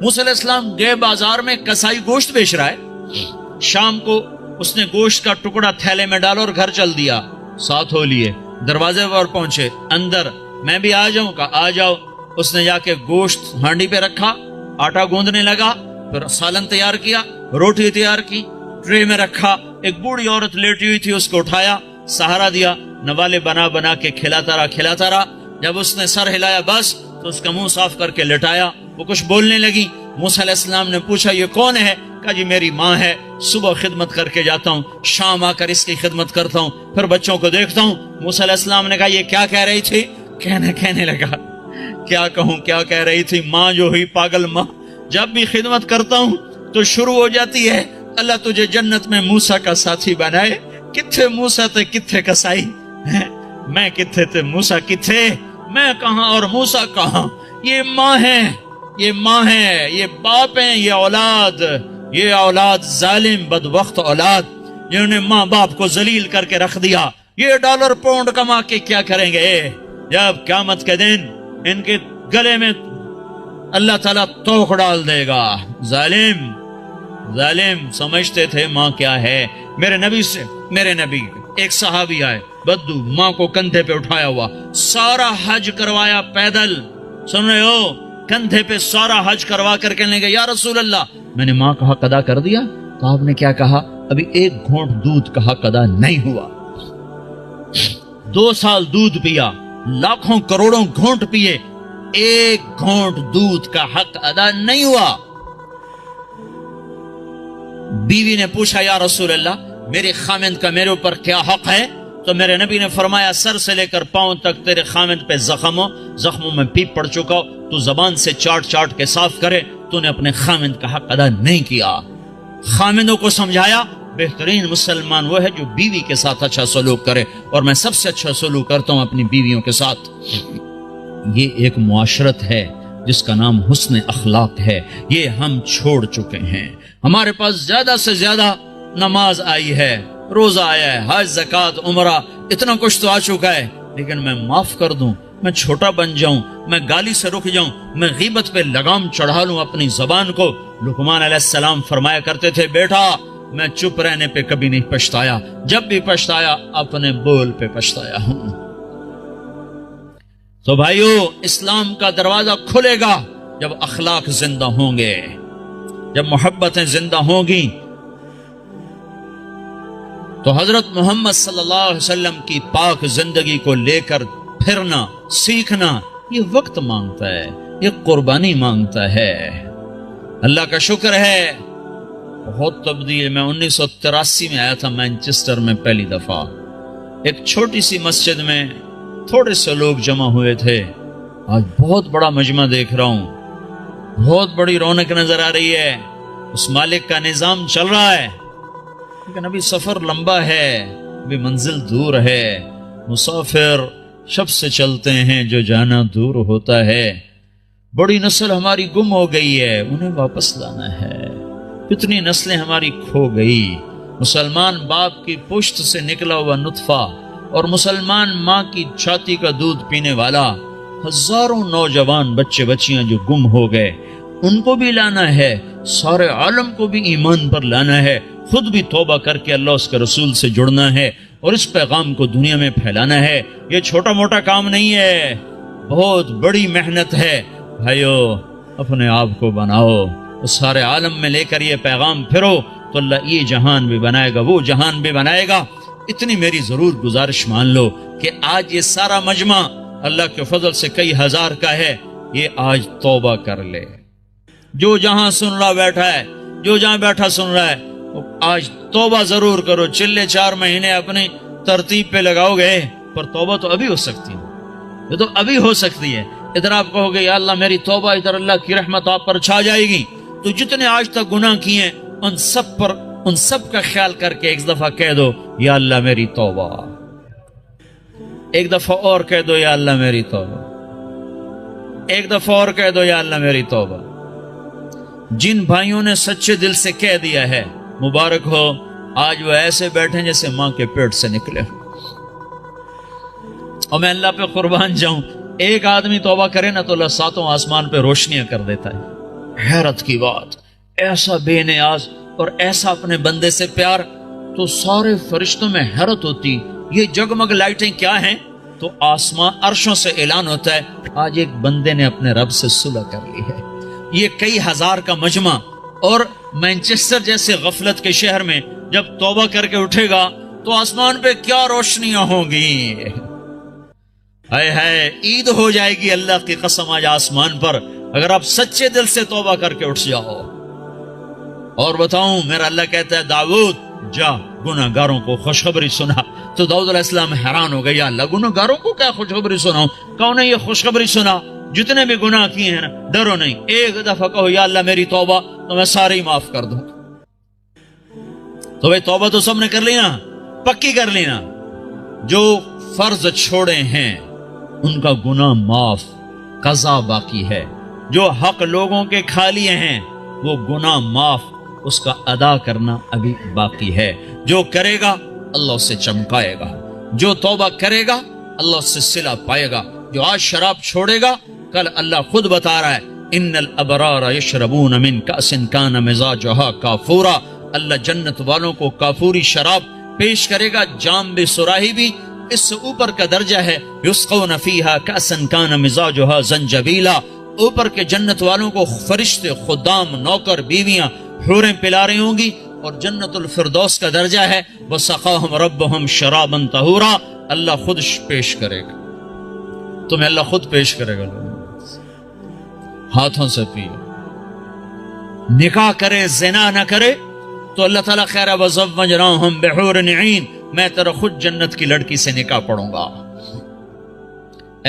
S1: موسیٰ علیہ السلام گئے بازار میں، قصائی گوشت بیچ رہا ہے، شام کو اس نے گوشت کا ٹکڑا تھیلے میں ڈالا اور گھر چل دیا، ساتھ ہو لیے، دروازے پر پہنچے، اندر میں بھی آ جاؤں کا آ جاؤ۔ اس نے جا کے گوشت ہانڈی پہ رکھا آٹا گوندنے لگا، پھر سالن تیار کیا، روٹی تیار کی، ٹرے میں رکھا، ایک بوڑھی عورت لیٹی ہوئی تھی، اس کو اٹھایا، سہارا دیا، نوالے بنا بنا کے کھلاتا رہا۔ جب اس نے سر ہلایا بس تو اس کا منہ صاف کر کے لٹایا، وہ کچھ بولنے لگی۔ موسیٰ علیہ السلام نے پوچھا یہ کون ہے؟ کہا جی میری ماں ہے، صبح خدمت کر کے جاتا ہوں، شام آ کر اس کی خدمت کرتا ہوں، پھر بچوں کو دیکھتا ہوں۔ موسیٰ علیہ السلام نے کہا یہ کیا کہہ رہی تھی؟ کہنے لگا کیا کہوں، کیا کہہ رہی تھی؟ ماں جو ہوئی پاگل ماں، جب بھی خدمت کرتا ہوں تو شروع ہو جاتی ہے اللہ تجھے جنت میں موسیٰ کا ساتھی بنائے۔ کتھے موسیٰ تے کتھے کسائی، میں کتھے تے موسیٰ کتھے، میں کہاں اور موسیٰ کہاں؟ یہ ماں ہے، یہ ماں ہے، یہ باپ ہیں، یہ اولاد ظالم بدبخت اولاد جنہوں نے ماں باپ کو ذلیل کر کے رکھ دیا، یہ ڈالر پاؤنڈ کما کے کیا کریں گے؟ جب قیامت کے دن ان کے گلے میں اللہ تعالیٰ توق ڈال دے گا۔ ظالم سمجھتے تھے ماں کیا ہے۔ میرے نبی ایک صحابی آئے، بدو، ماں کو کندھے پہ اٹھایا ہوا، سارا حج کروایا پیدل، سن رہے ہو، کندھے پہ سارا حج کروا کر کہنے لگے یا رسول اللہ میں نے ماں کا حق ادا کر دیا؟ تو آپ نے کیا کہا؟ ابھی ایک گھونٹ دودھ کا حق ادا نہیں ہوا۔ 2 سال دودھ پیا، لاکھوں کروڑوں گھونٹ پیے، ایک گھونٹ دودھ کا حق ادا نہیں ہوا۔ بیوی نے پوچھا یا رسول اللہ میرے خامند کا میرے اوپر کیا حق ہے؟ تو میرے نبی نے فرمایا سر سے لے کر پاؤں تک تیرے خامند پہ زخموں میں پیپ پڑ چکا ہو، تو زبان سے چاٹ کے صاف کرے، تو نے اپنے خامند کا حق ادا نہیں کیا۔ خامندوں کو سمجھایا بہترین مسلمان وہ ہے جو بیوی کے ساتھ اچھا سلوک کرے، اور میں سب سے اچھا سلوک کرتا ہوں اپنی بیویوں کے ساتھ۔ یہ ایک معاشرت ہے جس کا نام حسن اخلاق ہے، یہ ہم چھوڑ چکے ہیں۔ ہمارے پاس زیادہ سے زیادہ نماز آئی ہے، روزہ آیا ہے، حج، زکوٰۃ، عمرہ، اتنا کچھ تو آ چکا ہے، لیکن میں معاف کر دوں، میں چھوٹا بن جاؤں، میں گالی سے رک جاؤں، میں غیبت پہ لگام چڑھا لوں اپنی زبان کو۔ لقمان علیہ السلام فرمایا کرتے تھے بیٹا میں چپ رہنے پہ کبھی نہیں پچھتایا، جب بھی پچھتایا اپنے بول پہ پچھتایا ہوں۔ تو بھائیو، اسلام کا دروازہ کھلے گا جب اخلاق زندہ ہوں گے، جب محبتیں زندہ ہوں گی۔ تو حضرت محمد صلی اللہ علیہ وسلم کی پاک زندگی کو لے کر پھرنا، سیکھنا، یہ وقت مانگتا ہے، یہ قربانی مانگتا ہے۔ اللہ کا شکر ہے بہت تبدیل۔ میں 1983 میں آیا تھا مینچسٹر میں پہلی دفعہ، ایک چھوٹی سی مسجد میں تھوڑے سے لوگ جمع ہوئے تھے، آج بہت بڑا مجمع دیکھ رہا ہوں، بہت بڑی رونق نظر آ رہی ہے، اس مالک کا نظام چل رہا ہے، لیکن ابھی سفر لمبا ہے، ابھی منزل دور ہے۔ مسافر شب سے چلتے ہیں جو جانا دور ہوتا ہے۔ بڑی نسل ہماری گم ہو گئی ہے، انہیں واپس لانا ہے۔ کتنی نسلیں ہماری کھو گئی۔ مسلمان باپ کی پشت سے نکلا ہوا نطفہ اور مسلمان ماں کی چھاتی کا دودھ پینے والا، ہزاروں نوجوان بچے بچیاں جو گم ہو گئے، ان کو بھی لانا ہے، سارے عالم کو بھی ایمان پر لانا ہے، خود بھی توبہ کر کے اللہ اس کے رسول سے جڑنا ہے اور اس پیغام کو دنیا میں پھیلانا ہے۔ یہ چھوٹا موٹا کام نہیں ہے، بہت بڑی محنت ہے۔ بھائیو، اپنے آپ کو بناؤ، سارے عالم میں لے کر یہ پیغام پھرو، تو اللہ یہ جہان بھی بنائے گا، وہ جہان بھی بنائے گا۔ اتنی میری ضرور گزارش مان لو کہ آج یہ سارا مجمع اللہ کے فضل سے کئی ہزار کا ہے، یہ آج توبہ کر لے۔ جو جہاں سن رہا بیٹھا ہے، جو جہاں بیٹھا سن رہا ہے، آج توبہ ضرور کرو۔ چلے 4 مہینے اپنی ترتیب پہ لگاؤ گے، پر توبہ تو ابھی ہو سکتی ہے، یہ تو ابھی ہو سکتی ہے۔ ادھر آپ کہو گے یا اللہ میری توبہ، ادھر اللہ کی رحمت آپ پر چھا جائے گی۔ تو جتنے آج تک گناہ کیے ان سب کا خیال کر کے ایک دفعہ کہہ دو یا اللہ میری توبہ، ایک دفعہ اور کہہ دو یا اللہ میری توبہ، ایک دفعہ اور کہہ دو یا اللہ میری توبہ۔ جن بھائیوں نے سچے دل سے کہہ دیا ہے مبارک ہو، آج وہ ایسے بیٹھے جیسے ماں کے پیٹ سے نکلے ہو۔ اور میں اللہ پہ قربان جاؤں، ایک آدمی توبہ کرے نا تو اللہ 7 آسمان پہ روشنیاں کر دیتا ہے۔ حیرت کی بات، ایسا بے نیاز اور ایسا اپنے بندے سے پیار، تو سارے فرشتوں میں حیرت ہوتی یہ جگمگ لائٹیں کیا ہیں؟ تو آسمان عرشوں سے اعلان ہوتا ہے آج ایک بندے نے اپنے رب سے صلح کر لی ہے۔ یہ کئی ہزار کا مجمع، اور مینچسٹر جیسے غفلت کے شہر میں جب توبہ کر کے اٹھے گا تو آسمان پہ کیا روشنیاں ہوں گی، ہائے ہائے، عید ہو جائے گی اللہ کی قسم آج آسمان پر، اگر آپ سچے دل سے توبہ کر کے اٹھ جاؤ۔ اور بتاؤں، میرا اللہ کہتا ہے داؤد جا گناہ گاروں کو خوشخبری سنا، تو داؤد علیہ السلام حیران ہو گئے، یا اللہ گناہ گاروں کو کیا خوشخبری سناؤں؟ کہو نہیں، یہ خوشخبری سنا، جتنے بھی گناہ کیے ہیں نا، ڈرو نہیں، ایک دفعہ کہو یا اللہ میری توبہ، تو میں سارے ہی معاف کر دوں۔ تو بھئی توبہ تو سب نے کر لی نا، پکی کر لی نا، جو فرض چھوڑے ہیں ان کا گناہ معاف، قضا باقی ہے، جو حق لوگوں کے کھا لیے ہیں وہ گناہ معاف، اس کا ادا کرنا ابھی باقی ہے۔ جو کرے گا اللہ اس سے چمکائے گا، جو توبہ کرے گا اللہ اس سے صلہ پائے گا۔ جو آج شراب چھوڑے گا کل اللہ خود بتا رہا ہے ان الابرار یشربون من کأس کان مزاجها کافورا، اللہ جنت والوں کو کافوری شراب پیش کرے گا، جام بھی سراہی بھی، اس سے اوپر کا درجہ ہے یسقون فیہا کأسا کان مزاجها زنجبیلا، اوپر کے جنت والوں کو فرشتے، خدام، نوکر، بیویاں، حوریں پلا رہی ہوں گی، اور جنت الفردوس کا درجہ ہے وسقاہم ربہم شرابا طہورا، اللہ خود پیش کرے گا، تمہیں اللہ خود پیش کرے گا، ہاتھوں سے پیو۔ نکاح کرے زنا نہ کرے تو اللہ تعالیٰ خیر وزوجناہم بحور عین، میں تیرا خود جنت کی لڑکی سے نکاح پڑھوں گا۔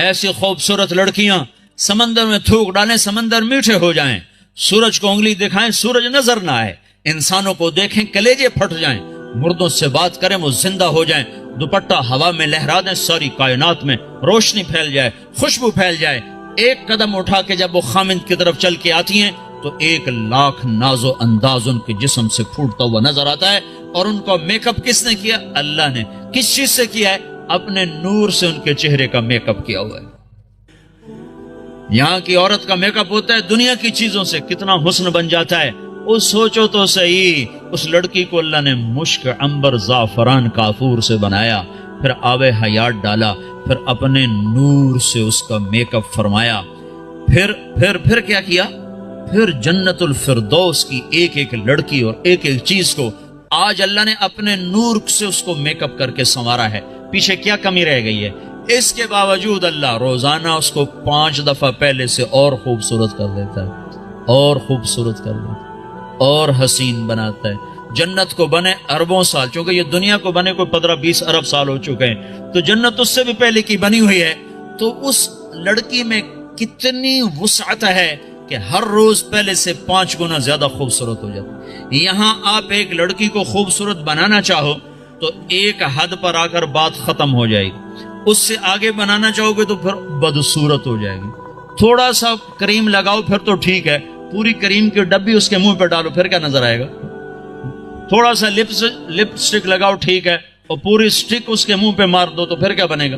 S1: ایسی خوبصورت لڑکیاں سمندر میں تھوک ڈالیں، سمندر میٹھے ہو جائیں، سورج کو انگلی دکھائیں سورج نظر نہ آئے، انسانوں کو دیکھیں کلیجے پھٹ جائیں، مردوں سے بات کریں وہ زندہ ہو جائیں، دوپٹہ ہوا میں لہرا دیں، ساری کائنات میں روشنی پھیل جائے، خوشبو پھیل جائے، ایک قدم اٹھا کے جب وہ خامند کی طرف چل کے آتی ہیں تو 1,00,000 ناز و انداز ان کے جسم سے پھوٹتا ہوا نظر آتا ہے، اور ان کو میک اپ کس نے کیا؟ اللہ نے۔ کس چیز سے کیا ہے؟ اپنے نور سے ان کے چہرے کا میک اپ کیا ہوا ہے۔ یہاں کی عورت کا میک اپ ہوتا ہے دنیا کی چیزوں سے، کتنا حسن بن جاتا ہے، وہ سوچو تو صحیح، اس لڑکی کو اللہ نے مشک، عنبر، زعفران، کافور سے بنایا، پھر آب حیات ڈالا، پھر اپنے نور سے اس کا میک اپ فرمایا، پھر کیا کیا؟ پھر جنت الفردوس کی ایک ایک لڑکی اور ایک ایک چیز کو آج اللہ نے اپنے نور سے اس کو میک اپ کر کے سنوارا ہے۔ پیچھے کیا کمی رہ گئی ہے؟ اس کے باوجود اللہ روزانہ اس کو 5 دفعہ پہلے سے اور خوبصورت کر دیتا ہے، اور خوبصورت کر دیتا ہے، اور حسین بناتا ہے۔ جنت کو بنے اربوں سال، چونکہ یہ دنیا کو بنے کوئی 15-20 ارب سال ہو چکے ہیں، تو جنت اس سے بھی پہلے کی بنی ہوئی ہے، تو اس لڑکی میں کتنی وسعت ہے کہ ہر روز پہلے سے 5 گنا زیادہ خوبصورت ہو جاتی۔ یہاں آپ ایک لڑکی کو خوبصورت بنانا چاہو تو ایک حد پر آ کر بات ختم ہو جائے گی، اس سے آگے بنانا چاہو گے تو پھر بدصورت ہو جائے گی۔ تھوڑا سا کریم لگاؤ پھر تو ٹھیک ہے، پوری کریم کی ڈبی اس کے منہ پہ ڈالو پھر کیا نظر آئے گا؟ تھوڑا سا لپ سٹک لگاؤ ٹھیک ہے، اور پوری سٹک اس کے منہ پہ مار دو تو پھر کیا بنے گا؟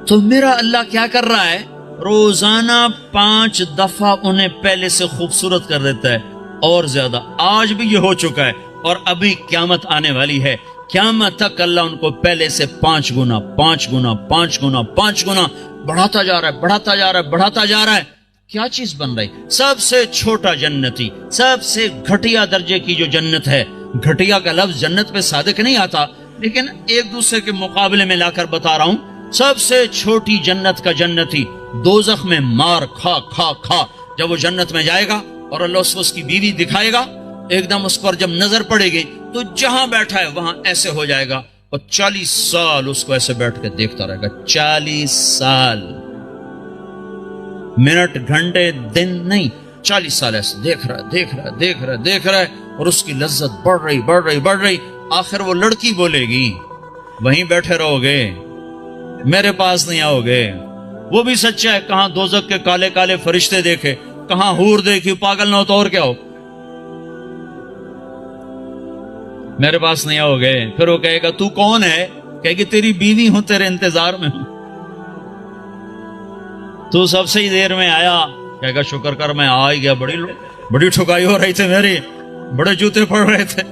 S1: تو میرا اللہ کیا کر رہا ہے؟ روزانہ 5 دفعہ انہیں پہلے سے خوبصورت کر دیتا ہے، اور زیادہ۔ آج بھی یہ ہو چکا ہے، اور ابھی قیامت آنے والی ہے، قیامت تک اللہ ان کو پہلے سے 5 گنا بڑھاتا جا رہا ہے، بڑھاتا جا رہا ہے، بڑھاتا جا رہا ہے۔ کیا چیز بن رہی؟ سب سے چھوٹا جنتی، سب سے گھٹیا درجے کی جو جنت ہے، گھٹیا کا لفظ جنت پہ صادق نہیں آتا، لیکن ایک دوسرے کے مقابلے میں لا کر بتا رہا ہوں، سب سے چھوٹی جنت کا جنتی دوزخ میں مار کھا کھا کھا جب وہ جنت میں جائے گا اور اللہ اس کو اس کی بیوی دکھائے گا، ایک دم اس پر جب نظر پڑے گی تو جہاں بیٹھا ہے وہاں ایسے ہو جائے گا، اور 40 سال اس کو ایسے بیٹھ کے دیکھتا رہے گا، 40 سال، منٹ، گھنٹے، دن نہیں، 40 سال ایسے دیکھ رہا ہے، اور اس کی لذت بڑھ رہی، آخر وہ لڑکی بولے گی وہیں بیٹھے رہو گے، میرے پاس نہیں آؤ گے۔ وہ بھی سچا ہے، کہاں دوزخ کے کالے کالے فرشتے دیکھے، کہاں حور دیکھی، پاگل نہ ہو تو اور کیا ہو، میرے پاس نہیں آؤ گے۔ پھر وہ کہے گا تو کون ہے؟ کہے گی تیری بیوی ہوں، تیرے انتظار میں ہوں، تو سب سے ہی دیر میں آیا۔ کہے گا شکر کر میں آ ہی گیا، بڑی ٹھکائی ہو رہی تھی میری، بڑے جوتے پڑ رہے تھے،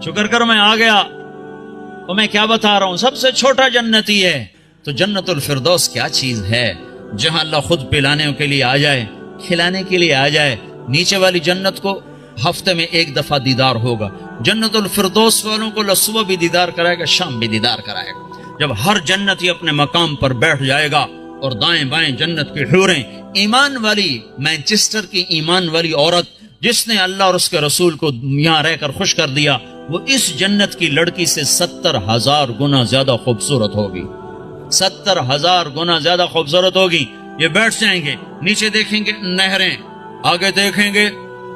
S1: شکر کر میں آ گیا۔ اور میں کیا بتا رہا ہوں، سب سے چھوٹا جنتی ہے۔ تو جنت الفردوس کیا چیز ہے، جہاں اللہ خود پلانے کے لیے آ جائے، کھلانے کے لیے آ جائے. نیچے والی جنت کو ہفتے میں ایک دفعہ دیدار ہوگا. جنت الفردوس والوں کو صبح بھی دیدار کرائے گا, شام بھی دیدار کرائے گا. جب ہر جنتی اپنے مقام پر بیٹھ جائے گا اور دائیں بائیں جنت کی حوریں, ایمان والی, مانچسٹر کی ایمان والی عورت جس نے اللہ اور اس کے رسول کو یہاں رہ کر خوش کر دیا, وہ اس جنت کی لڑکی سے 70,000 گنا زیادہ خوبصورت ہوگی. 70,000 گنا زیادہ خوبصورت ہوگی. یہ بیٹھ جائیں گے, نیچے دیکھیں گے نہریں, آگے دیکھیں گے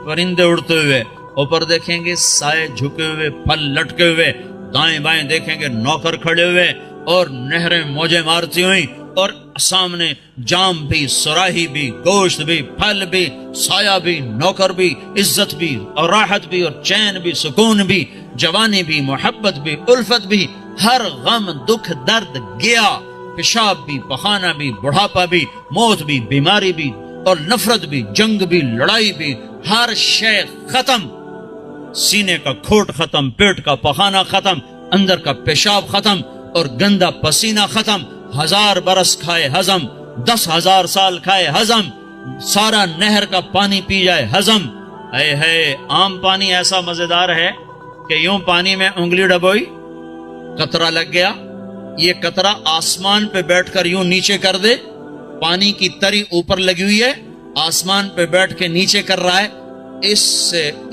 S1: پرندے اڑتے ہوئے, اوپر دیکھیں گے سائے جھکے ہوئے, پھل لٹکے ہوئے, دائیں بائیں دیکھیں گے نوکر کھڑے ہوئے اور نہریں موجیں مارتی ہوئی, اور سامنے جام بھی, سراہی بھی, گوشت بھی, پھل بھی, سایہ بھی, نوکر بھی, عزت بھی اور راحت بھی اور چین بھی, سکون بھی, جوانی بھی, محبت بھی, الفت بھی, ہر غم دکھ درد گیا, پیشاب بھی, پخانہ بھی, بڑھاپا بھی, موت بھی, بیماری بھی اور نفرت بھی, جنگ بھی, لڑائی بھی, ہر شے ختم. سینے کا کھوٹ ختم, پیٹ کا پخانہ ختم, اندر کا پیشاب ختم اور گندا پسینہ ختم. 1000 برس کھائے ہضم, 10,000 سال کھائے ہضم, سارا نہر کا پانی پی جائے ہضم. اے ہے عام پانی ایسا مزیدار ہے کہ یوں پانی میں انگلی ڈبوئی, قطرہ لگ گیا, یہ قطرہ آسمان پہ بیٹھ کر یوں نیچے کر دے, پانی کی تری اوپر لگی ہوئی ہے, آسمان پہ بیٹھ کے نیچے کر رہا ہے,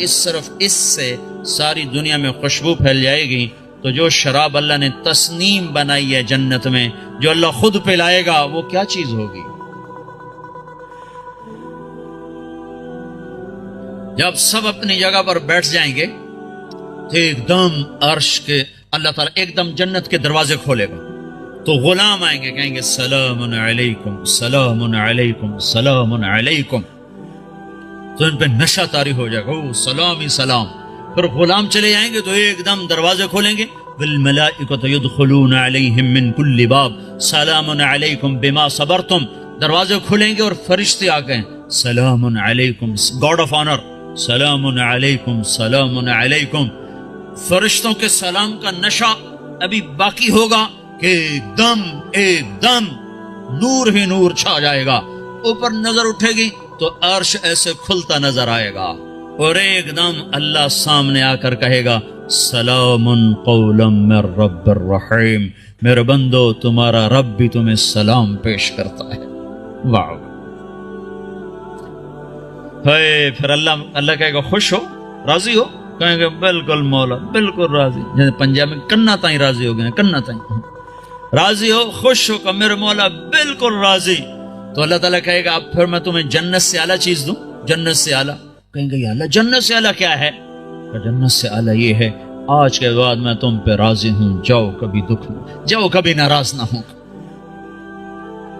S1: صرف اس سے ساری دنیا میں خوشبو پھیل جائے گی. تو جو شراب اللہ نے تسنیم بنائی ہے جنت میں, جو اللہ خود پلائے گا, وہ کیا چیز ہوگی؟ جب سب اپنی جگہ پر بیٹھ جائیں گے تو ایک دم عرش کے اللہ تعالیٰ ایک دم جنت کے دروازے کھولے گا, تو غلام آئیں گے, کہیں گے سلام علیکم, سلام علیکم, سلام علیکم. تو ان پہ نشہ طاری ہو جائے گا, او سلام ہی سلام. پھر غلام چلے جائیں گے تو ایک دم دروازے کھولیں گے, والملائکۃ یدخلون علیہم من کل باب سلام علیکم بما صبرتم. دروازے کھلیں گے اور فرشتے آ گئے, سلام علیکم, گاڈ آف آنر, سلام علیکم, سلام علیکم. فرشتوں کے سلام کا نشہ ابھی باقی ہوگا کہ ایک دم نور ہی نور چھا جائے گا. اوپر نظر اٹھے گی تو عرش ایسے کھلتا نظر آئے گا, اور ایک دم اللہ سامنے آ کر کہے گا سلام قولا من رب الرحیم, میرے بندو تمہارا رب بھی تمہیں سلام پیش کرتا ہے. واہ, پھر اللہ کہے گا خوش ہو, راضی ہو؟ کہیں گے بالکل مولا, بالکل راضی. جیسے پنجاب میں کنا تائیں راضی ہو گئے, کنا تائیں راضی ہو, خوش ہو کہ میرے مولا بالکل راضی. تو اللہ تعالیٰ کہے گا اب پھر میں تمہیں جنت سے اعلیٰ چیز دوں, جنت سے اعلیٰ. کہیں گے یا اللہ جنت سے اعلیٰ کیا ہے؟ کہ جنت سے اعلیٰ یہ ہے آج کے بعد میں تم پہ راضی ہوں, جاؤ کبھی دکھ نہ, جاؤ کبھی ناراض نہ ہوں.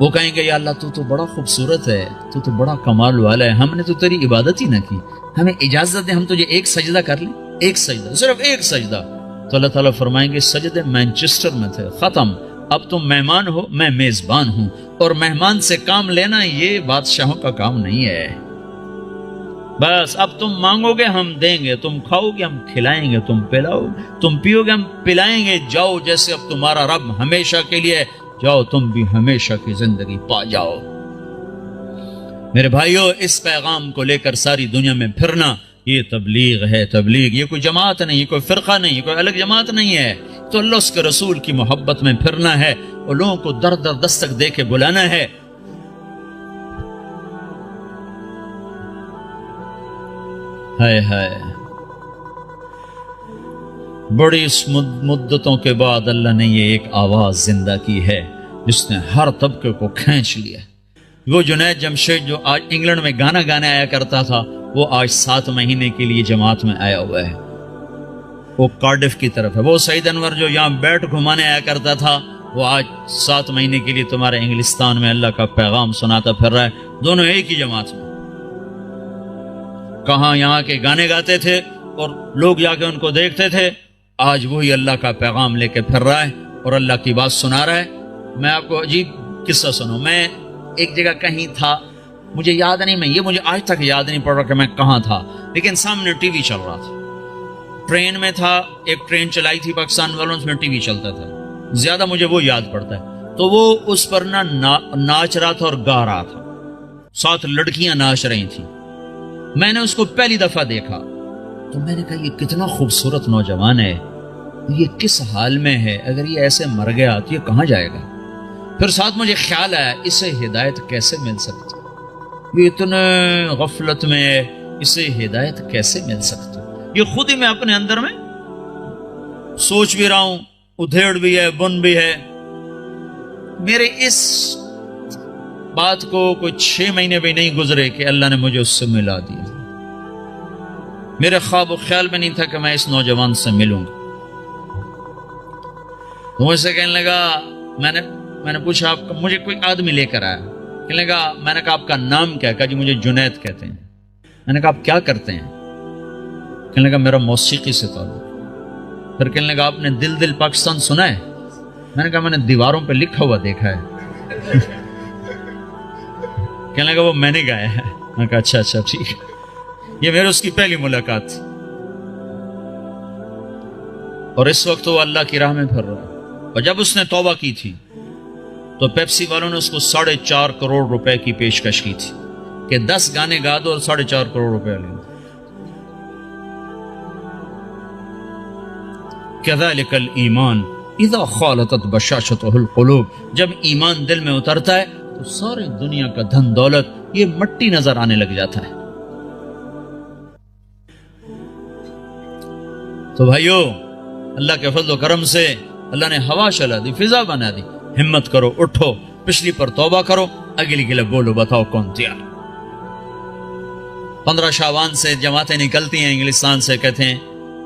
S1: وہ کہیں گے یا اللہ تو بڑا خوبصورت ہے, تو بڑا کمال والا ہے, ہم نے تو تیری عبادت ہی نہ کی, ہمیں اجازت دے ہم تجھے ایک سجدہ کر لیں, ایک سجدہ, صرف ایک سجدہ. تو اللہ تعالیٰ فرمائیں گے سجدے مانچسٹر میں تھے, ختم, اب تم مہمان ہو, میں میزبان ہوں, اور مہمان سے کام لینا یہ بادشاہوں کا کام نہیں ہے. بس اب تم مانگو گے ہم دیں گے, تم کھاؤ گے ہم کھلائیں گے, تم پلاؤ, تم پیو گے ہم پلائیں گے. جاؤ جیسے اب تمہارا رب ہمیشہ کے لیے, جاؤ تم بھی ہمیشہ کی زندگی پا جاؤ. میرے بھائیو, اس پیغام کو لے کر ساری دنیا میں پھرنا یہ تبلیغ ہے. تبلیغ یہ کوئی جماعت نہیں, یہ کوئی فرقہ نہیں, یہ کوئی الگ جماعت نہیں ہے. تو اللہ اس کے رسول کی محبت میں پھرنا ہے, اور لوگوں کو در در دستک دے کے بلانا ہے. ہائے ہائے, بڑی مدتوں کے بعد اللہ نے یہ ایک آواز زندہ کی ہے جس نے ہر طبقے کو کھینچ لیا. وہ جنید جمشید جو آج انگلینڈ میں گانا گانے آیا کرتا تھا, وہ آج 7 مہینے کے لیے جماعت میں آیا ہوا ہے, وہ کارڈف کی طرف ہے. وہ سعید انور جو یہاں بیٹ گھمانے آیا کرتا تھا, وہ آج 7 مہینے کے لیے تمہارے انگلستان میں اللہ کا پیغام سناتا پھر رہا ہے. دونوں ایک ہی جماعت میں. کہاں یہاں کے گانے گاتے تھے اور لوگ جا کے ان کو دیکھتے تھے, آج وہی اللہ کا پیغام لے کے پھر رہا ہے اور اللہ کی بات سنا رہا ہے. میں آپ کو عجیب قصہ سنوں. میں ایک جگہ کہیں تھا, مجھے یاد نہیں, مجھے آج تک یاد نہیں پڑ رہا کہ میں کہاں تھا, لیکن سامنے ٹی وی چل رہا تھا. ٹرین میں تھا, ایک ٹرین چلائی تھی پاکستان والوں, اس میں ٹی وی چلتا تھا, زیادہ مجھے وہ یاد پڑتا ہے. تو وہ اس پر ناچ رہا تھا اور گا رہا تھا. ساتھ لڑکیاں ناچ رہی تھیں. میں نے اس کو پہلی دفعہ دیکھا تو میں نے کہا یہ کتنا خوبصورت نوجوان ہے, یہ کس حال میں ہے, اگر یہ ایسے مر گیا تو یہ کہاں جائے گا. پھر ساتھ مجھے خیال آیا اسے ہدایت کیسے مل سکتی, یہ اتنے غفلت میں ہے, اسے ہدایت کیسے مل سکتی. یہ خود ہی میں اپنے اندر میں سوچ بھی رہا ہوں, ادھیڑ بھی ہے, بن بھی ہے. میرے اس بات کو کوئی 6 مہینے بھی نہیں گزرے کہ اللہ نے مجھے اس سے ملا دیا. میرے خواب و خیال میں نہیں تھا کہ میں اس نوجوان سے ملوں گا. وہ مجھ سے کہنے لگا, میں نے پوچھا آپ کا, مجھے کوئی آدمی لے کر آیا, کہنے لگا, میں نے کہا آپ کا نام کیا, کہا جی مجھے جنید کہتے ہیں. میں نے کہا آپ کیا کرتے ہیں, کہنے لگا میرا موسیقی سے تعلق. پھر کہنے لگا آپ نے دل دل پاکستان سنا ہے. میں نے کہا میں نے دیواروں پہ لکھا ہوا دیکھا ہے. کہنے لگا وہ میں نے گایا ہے. میں نے کہا اچھا ٹھیک ہے. یہ میرے اس کی پہلی ملاقات تھی, اور اس وقت وہ اللہ کی راہ میں پھر رہا. اور جب اس نے توبہ کی تھی تو پیپسی والوں نے اس کو 4.5 کروڑ روپے کی پیشکش کی تھی کہ 10 گانے گا دو اور 4.5 کروڑ روپے لیں. كذلك الایمان اذا خالطت بشاشته القلوب, جب ایمان دل میں اترتا ہے تو ساری دنیا کا دھن دولت یہ مٹی نظر آنے لگ جاتا ہے. تو بھائیو, اللہ کے فضل و کرم سے اللہ نے ہوا چلا دی, فضا بنا دی. ہمت کرو, اٹھو, پچھلی پر توبہ کرو, اگلی کے لیے بولو, بتاؤ کون تیار. 15 شعبان سے جماعتیں نکلتی ہیں انگلستان سے, کہتے ہیں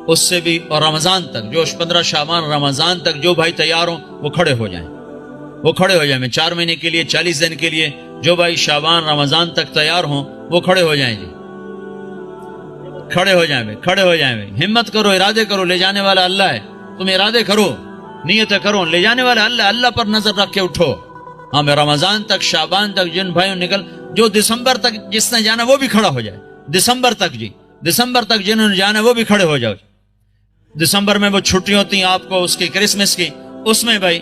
S1: اس سے بھی, اور رمضان تک, جو 15 شعبان رمضان تک جو بھائی تیار ہوں وہ کھڑے ہو جائیں, وہ کھڑے ہو جائیں. میں 4 مہینے کے لیے 40 دن کے لیے جو بھائی شعبان رمضان تک تیار ہوں وہ کھڑے ہو جائیں. جی کھڑے ہو جائیں بھائی, کھڑے ہو جائیں بھائی. ہمت کرو, ارادے کرو, لے جانے والا اللہ ہے. تم ارادے کرو, نیتیں کرو, لے جانے والا اللہ. اللہ پر نظر رکھ کے اٹھو. ہاں میں رمضان تک, شعبان تک جن بھائیوں نکل, جو دسمبر تک جس نے جانا وہ بھی کھڑا ہو جائے. دسمبر تک, جی دسمبر تک جنہوں نے جانا وہ بھی کھڑے ہو جاؤ. دسمبر میں وہ چھٹی ہوتی ہیں آپ کو, اس کی کرسمس کی, اس میں بھائی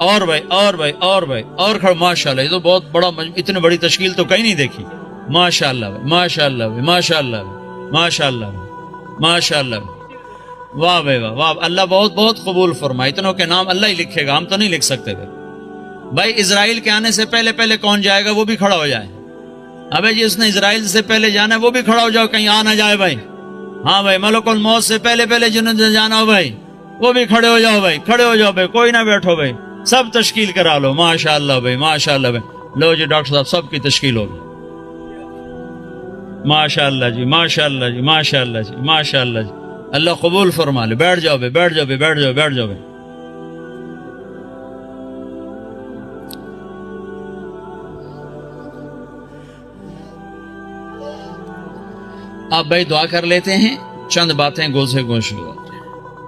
S1: اور بھائی اور بھائی اور بھائی اور کھڑے. ماشاءاللہ, یہ تو بہت بڑا, اتنی بڑی تشکیل تو کہیں نہیں دیکھی. ماشاءاللہ بھائی, ماشاءاللہ بھائی, ماشاءاللہ بھائی, ماشاءاللہ بھائی, ماشاءاللہ بھائی. واہ بھائی واہ, واہ, اللہ بہت بہت قبول فرمائے. اتنوں کے نام اللہ ہی لکھے گا, ہم تو نہیں لکھ سکتے بھائی. بھائی اسرائیل کے آنے سے پہلے کون جائے گا وہ بھی کھڑا ہو جائے. ابے جس نے اسرائیل سے پہلے جانا ہے وہ بھی کھڑا ہو جاؤ, کہیں آ نہ جائے بھائی. ہاں بھائی, ملک الموت سے پہلے جنہوں نے جانا ہو بھائی وہ بھی کھڑے ہو جاؤ بھائی, کھڑے ہو جاؤ بھائی, کوئی نہ بیٹھو بھائی, سب تشکیل کرا لو. ماشاءاللہ بھائی, ماشاءاللہ بھائی. لو جی ڈاکٹر صاحب, سب کی تشکیل ہوگی. ماشاءاللہ جی, ماشاءاللہ جی, ماشاءاللہ جی, ماشاءاللہ جی. اللہ قبول فرما لے. بیٹھ جاؤ بھائی, بیٹھ جاؤ بھائی, بیٹھ جاؤ, بیٹھ جاؤ بھائی. آپ بھائی دعا کر لیتے ہیں, چند باتیں گوشے گوش ہوتے ہیں.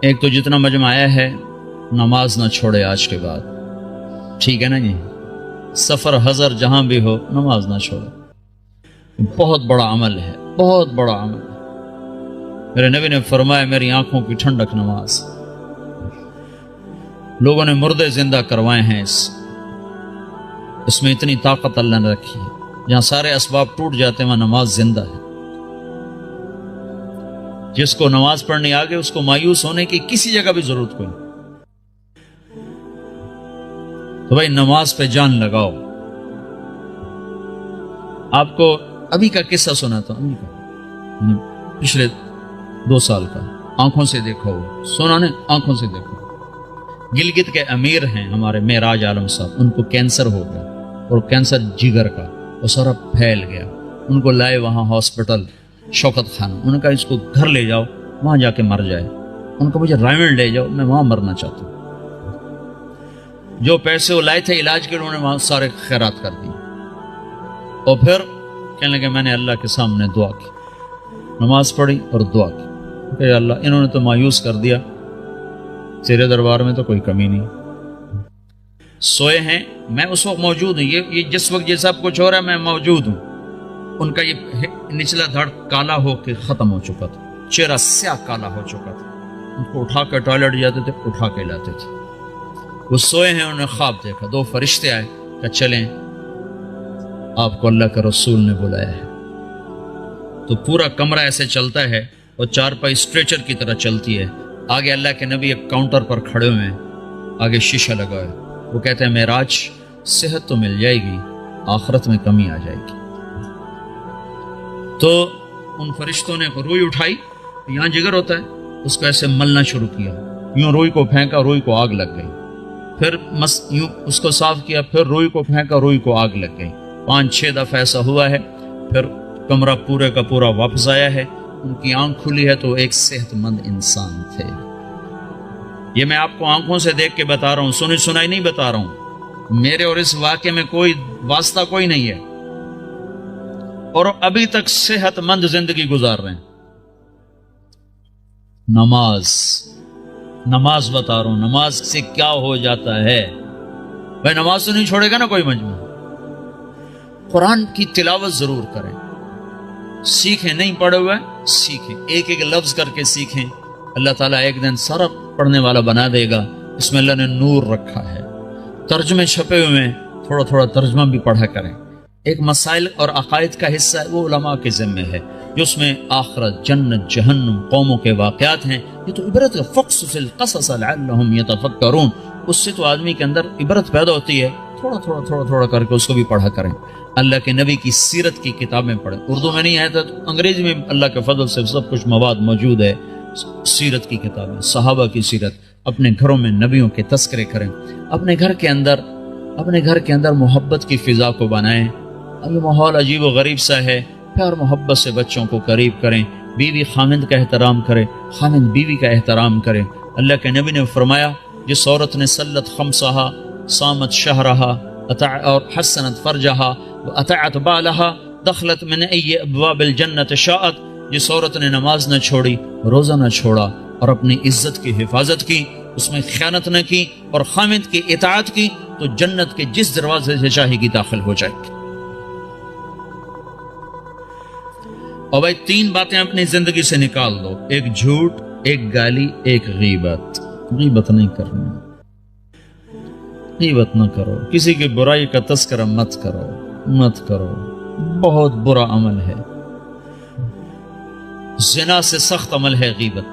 S1: ایک تو جتنا مجمع آیا ہے نماز نہ چھوڑے آج کے بعد, ٹھیک ہے نا جی. سفر حضر جہاں بھی ہو نماز نہ چھوڑے. بہت بڑا عمل ہے, بہت بڑا عمل ہے. میرے نبی نے فرمایا میری آنکھوں کی ٹھنڈک نماز. لوگوں نے مردے زندہ کروائے ہیں, اس میں اتنی طاقت اللہ نے رکھی ہے. جہاں سارے اسباب ٹوٹ جاتے ہیں وہاں نماز زندہ ہے. جس کو نماز پڑھنے آگے اس کو مایوس ہونے کی کسی جگہ بھی ضرورت کوئی. تو بھائی نماز پہ جان لگاؤ. آپ کو ابھی کا قصہ سنا تھا, ابھی کا, پچھلے 2 سال کا, آنکھوں سے دیکھو, سنا نے آنکھوں سے دیکھو. گلگت کے امیر ہیں ہمارے معراج عالم صاحب, ان کو کینسر ہو گیا, اور کینسر جگر کا, وہ سارا پھیل گیا. ان کو لائے وہاں ہاسپٹل شوکت خان. انہوں نے کہا اس کو گھر لے جاؤ, وہاں جا کے مر جائے. ان کو مجھے رائمنڈ لے جاؤ, میں وہاں مرنا چاہتا ہوں. جو پیسے وہ لائے تھے علاج کے, انہوں نے وہاں سارے خیرات کر دی. اور پھر کہنے لگے میں نے اللہ کے سامنے دعا کی, نماز پڑھی اور دعا کی کہ اللہ انہوں نے تو مایوس کر دیا, تیرے دربار میں تو کوئی کمی نہیں. سوئے ہیں, میں اس وقت موجود ہوں. یہ جس وقت یہ سب کچھ ہو رہا ہے میں موجود ہوں. ان کا یہ نچلا دھڑ کالا ہو کے ختم ہو چکا تھا, چہرہ سیاہ کالا ہو چکا تھا. ان کو اٹھا کے ٹوائلٹ جاتے تھے, اٹھا کے لاتے تھے. وہ سوئے ہیں, انہوں نے خواب دیکھا, 2 فرشتے آئے کہ چلیں آپ کو اللہ کے رسول نے بلایا ہے. تو پورا کمرہ ایسے چلتا ہے اور چارپائی اسٹریچر کی طرح چلتی ہے. آگے اللہ کے نبی ایک کاؤنٹر پر کھڑے ہوئے ہیں, آگے شیشہ لگا ہے. وہ کہتے ہیں معراج, صحت تو مل جائے گی, آخرت میں کمی آ جائے گی. تو ان فرشتوں نے روئی اٹھائی, یہاں جگر ہوتا ہے, اس کو ایسے ملنا شروع کیا. یوں روئی کو پھینکا, روئی کو آگ لگ گئی. پھر یوں اس کو صاف کیا, پھر روئی کو پھینکا, روئی کو آگ لگ گئی. 5-6 دفعہ ایسا ہوا ہے. پھر کمرہ پورے کا پورا واپس آیا ہے. ان کی آنکھ کھلی ہے تو ایک صحت مند انسان تھے. یہ میں آپ کو آنکھوں سے دیکھ کے بتا رہا ہوں, سنی سنائی نہیں بتا رہا ہوں. میرے اور اس واقعے میں کوئی واسطہ کوئی نہیں ہے, اور ابھی تک صحت مند زندگی گزار رہے ہیں. نماز بتا رہا ہوں, نماز سے کیا ہو جاتا ہے. بھائی نماز تو نہیں چھوڑے گا نا کوئی مجموعہ. قرآن کی تلاوت ضرور کریں, سیکھیں. نہیں پڑھے ہوئے سیکھیں, ایک ایک لفظ کر کے سیکھیں. اللہ تعالیٰ ایک دن سارا پڑھنے والا بنا دے گا. اس میں اللہ نے نور رکھا ہے. ترجمے چھپے ہوئے ہیں, تھوڑا تھوڑا ترجمہ بھی پڑھا کریں. ایک مسائل اور عقائد کا حصہ ہے, وہ علماء کے ذمہ ہے, جو اس میں آخرت, جنت, جہنم, قوموں کے واقعات ہیں. یہ تو عبرت ہے. فقصص القصص لعلهم يتفکرون. اس سے تو آدمی کے اندر عبرت پیدا ہوتی ہے. تھوڑا تھوڑا کر کے اس کو بھی پڑھا کریں. اللہ کے نبی کی سیرت کی کتابیں پڑھیں. اردو میں نہیں آیا تھا تو انگریزی میں اللہ کے فضل سے سب کچھ مواد موجود ہے. سیرت کی کتابیں, صحابہ کی سیرت. اپنے گھروں میں نبیوں کے تذکرے کریں. اپنے گھر کے اندر محبت کی فضا کو بنائیں. اب یہ ماحول عجیب و غریب سا ہے. پیار محبت سے بچوں کو قریب کریں. بیوی خامند کا احترام کرے, خامند بیوی کا احترام کرے. اللہ کے نبی نے فرمایا, جس عورت نے صلت خمسہا, صامت شہرہا, اور حسنت فرجہا, اطاعت بالہا, دخلت من ای ابواب الجنت شاءت. جس عورت نے نماز نہ چھوڑی, روزہ نہ چھوڑا, اور اپنی عزت کی حفاظت کی, اس میں خیانت نہ کی, اور خامند کی اطاعت کی, تو جنت کے جس دروازے سے چاہے گی داخل ہو جائے گی. اور بھائی 3 باتیں اپنی زندگی سے نکال دو. ایک جھوٹ, ایک گالی, ایک غیبت. غیبت نہیں کرنا, غیبت نہ کرو. کسی کی برائی کا تذکرہ مت کرو. بہت برا عمل ہے. زنا سے سخت عمل ہے غیبت.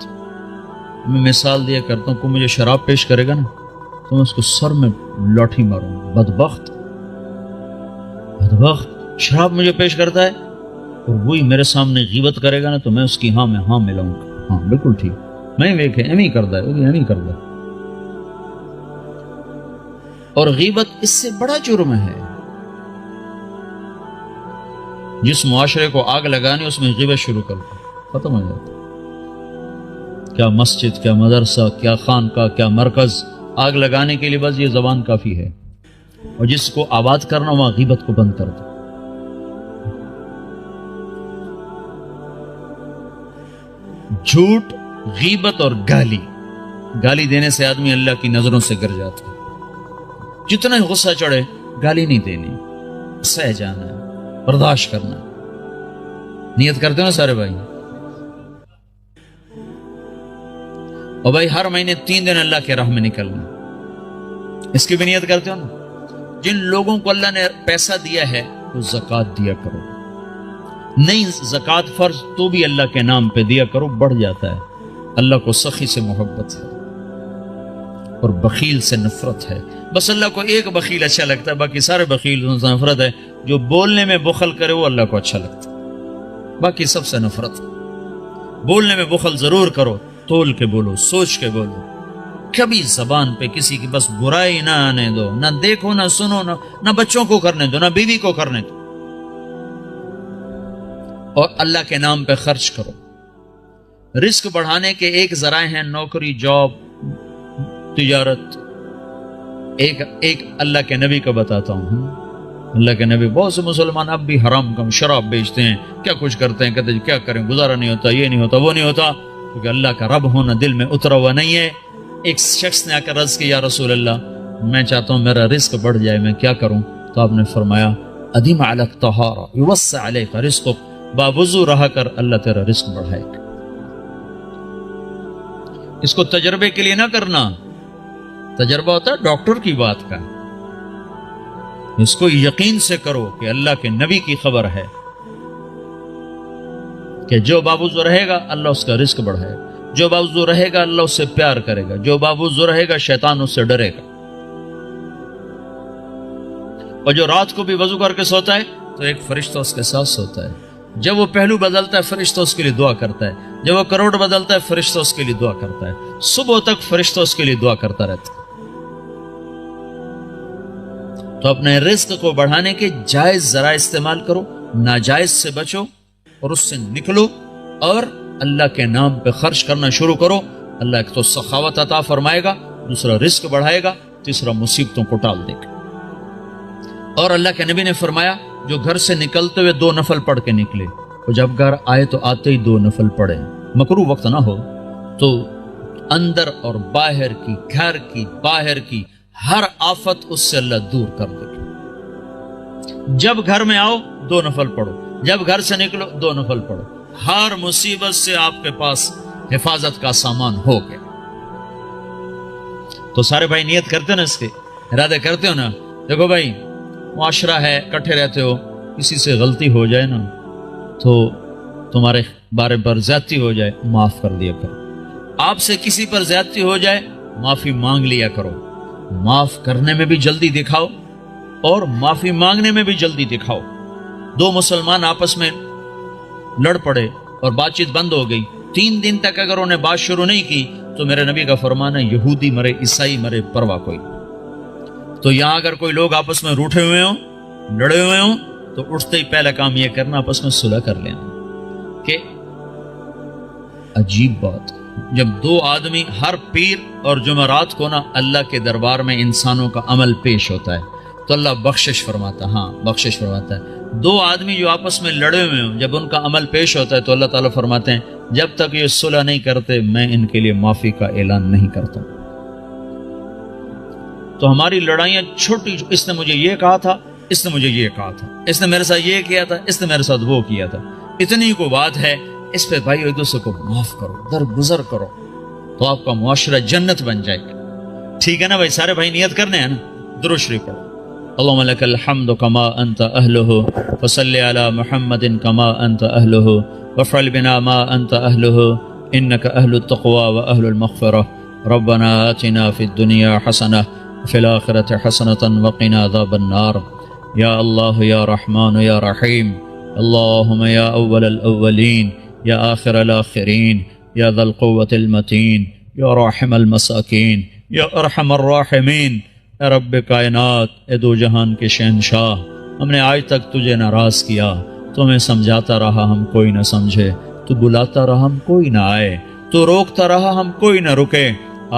S1: میں مثال دیا کرتا ہوں, کوئی مجھے شراب پیش کرے گا نا تو میں اس کو سر میں لاٹھی ماروں. بدبخت شراب مجھے پیش کرتا ہے, اور وہی میرے سامنے غیبت کرے گا نا تو میں اس کی ہاں میں ہاں ملاؤں گا. ہاں بالکل ٹھیک, میں ویکھے ایم ہی کرتا ہے, وہ بھی ایم ہی کرتا ہے. اور غیبت اس سے بڑا جرم ہے. جس معاشرے کو آگ لگانی اس میں غیبت شروع کر دو, ختم ہو جاتا. کیا مسجد, کیا مدرسہ, کیا خانقاہ, کیا مرکز, آگ لگانے کے لیے بس یہ زبان کافی ہے. اور جس کو آباد کرنا وہاں غیبت کو بند کر دو. جھوٹ, غیبت اور گالی دینے سے آدمی اللہ کی نظروں سے گر جاتا ہے. جتنا ہی غصہ چڑھے گالی نہیں دینی, سہ جانا ہے, برداشت کرنا. نیت کرتے ہو نا سارے بھائی؟ اور بھائی ہر مہینے 3 دن اللہ کے راہ میں نکلنا, اس کی بھی نیت کرتے ہو نا؟ جن لوگوں کو اللہ نے پیسہ دیا ہے وہ زکوٰۃ دیا کرو. نہیں زکوٰۃ فرض تو بھی اللہ کے نام پہ دیا کرو, بڑھ جاتا ہے. اللہ کو سخی سے محبت ہے اور بخیل سے نفرت ہے. بس اللہ کو ایک بخیل اچھا لگتا ہے, باقی سارے بخیل سے نفرت ہے. جو بولنے میں بخل کرے وہ اللہ کو اچھا لگتا ہے, باقی سب سے نفرت. بولنے میں بخل ضرور کرو, تول کے بولو, سوچ کے بولو. کبھی زبان پہ کسی کی بس برائی نہ آنے دو, نہ دیکھو, نہ سنو, نہ بچوں کو کرنے دو, نہ بیوی کو کرنے دو. اور اللہ کے نام پہ خرچ کرو. رزق بڑھانے کے ایک ذرائع ہیں نوکری, جاب, تجارت. ایک اللہ کے نبی کا بتاتا ہوں. اللہ کے نبی, بہت سے مسلمان اب بھی حرام کم شراب بیچتے ہیں, کیا کچھ کرتے ہیں, کہتے ہیں کیا کریں, گزارا نہیں ہوتا, یہ نہیں ہوتا, وہ نہیں ہوتا, کیونکہ اللہ کا رب ہونا دل میں اترا ہوا نہیں ہے. ایک شخص نے آ کر عرض کیا, یا رسول اللہ میں چاہتا ہوں میرا رزق بڑھ جائے, میں کیا کروں؟ تو آپ نے فرمایا, ادیم علیک طہارہ یوسع علیک رزقک, باوضو رہا کر, اللہ تیرا رزق بڑھائے گا. اس کو تجربے کے لیے نہ کرنا. تجربہ ہوتا ہے ڈاکٹر کی بات کا, اس کو یقین سے کرو کہ اللہ کے نبی کی خبر ہے کہ جو باوضو رہے گا اللہ اس کا رزق بڑھائے گا، جو باوضو رہے گا اللہ اس سے پیار کرے گا، جو باوضو رہے گا شیطان اس سے ڈرے گا۔ اور جو رات کو بھی وضو کر کے سوتا ہے تو ایک فرشتہ اس کے ساتھ سوتا ہے، جب وہ پہلو بدلتا ہے فرشتہ اس کے لیے دعا کرتا ہے، جب وہ کروڑ بدلتا ہے فرشتہ اس کے لیے دعا کرتا ہے، صبح تک فرشتہ اس کے لیے دعا کرتا رہتا ہے۔ تو اپنے رزق کو بڑھانے کے جائز ذرائع استعمال کرو، ناجائز سے بچو اور اس سے نکلو، اور اللہ کے نام پہ خرچ کرنا شروع کرو۔ اللہ ایک تو سخاوت عطا فرمائے گا، دوسرا رزق بڑھائے گا، تیسرا مصیبتوں کو ٹال دے گا۔ اور اللہ کے نبی نے فرمایا جو گھر سے نکلتے ہوئے 2 نفل پڑھ کے نکلے، اور جب گھر آئے تو آتے ہی 2 نفل پڑھے، مکروہ وقت نہ ہو، تو اندر اور باہر کی، گھر کی، باہر کی ہر آفت اس سے اللہ دور کر دے گا۔ جب گھر میں آؤ 2 نفل پڑھو، جب گھر سے نکلو 2 نفل پڑھو، ہر مصیبت سے آپ کے پاس حفاظت کا سامان ہو گیا۔ تو سارے بھائی نیت کرتے نا، اس کے ارادے کرتے ہو نا؟ دیکھو بھائی، معاشرہ ہے، کٹھے رہتے ہو، کسی سے غلطی ہو جائے نا تو تمہارے بارے پر زیادتی ہو جائے، معاف کر دیا کرو۔ آپ سے کسی پر زیادتی ہو جائے، معافی مانگ لیا کرو۔ معاف کرنے میں بھی جلدی دکھاؤ اور معافی مانگنے میں بھی جلدی دکھاؤ۔ 2 مسلمان آپس میں لڑ پڑے اور بات چیت بند ہو گئی، 3 دن تک اگر انہیں بات شروع نہیں کی تو میرے نبی کا فرمان ہے یہودی مرے، عیسائی مرے، پرواہ کوئی۔ تو یہاں اگر کوئی لوگ آپس میں روٹھے ہوئے ہوں، لڑے ہوئے ہوں، تو اٹھتے ہی پہلا کام یہ کرنا آپس میں صلح کر لینا۔ کہ عجیب بات، جب 2 آدمی ہر پیر اور جمعرات کو نا اللہ کے دربار میں انسانوں کا عمل پیش ہوتا ہے تو اللہ بخشش فرماتا ہے، ہاں بخشش فرماتا ہے۔ 2 آدمی جو آپس میں لڑے ہوئے ہوں، جب ان کا عمل پیش ہوتا ہے تو اللہ تعالیٰ فرماتے ہیں جب تک یہ صلح نہیں کرتے میں ان کے لیے معافی کا اعلان نہیں کرتا۔ تو ہماری لڑائیاں چھوٹی، اس نے مجھے یہ کہا تھا، اس نے مجھے یہ کہا تھا، اس نے میرے ساتھ یہ کیا تھا، اس نے میرے ساتھ وہ کیا تھا، اتنی کو بات ہے، اس پہ بھائی ایک دوسرے کو معاف کرو، درگزر کرو، تو آپ کا معاشرہ جنت بن جائے گا۔ ٹھیک ہے نا بھائی؟ سارے بھائی نیت کرنے ہیں نا؟ درود شریف پڑھو۔ اللهم لك الحمد كما أنت أهله وصل على محمد كما أنت أهله وافعل بنا ما أنت أهله إنك أهل التقوى وأهل المغفرة ربنا آتنا في الدنيا حسنة وفي الآخرة حسنة وقنا عذاب النار يا الله يا رحمن يا رحيم اللهم يا أول الأولين يا آخر الآخرين يا ذا القوة المتين يا راحم المساكين يا أرحم الراحمين اے رب کائنات، اے 2 جہان کے شہنشاہ، ہم نے آج تک تجھے ناراض کیا، تو ہمیں سمجھاتا رہا ہم کوئی نہ سمجھے، تو بلاتا رہا ہم کوئی نہ آئے، تو روکتا رہا ہم کوئی نہ رکے۔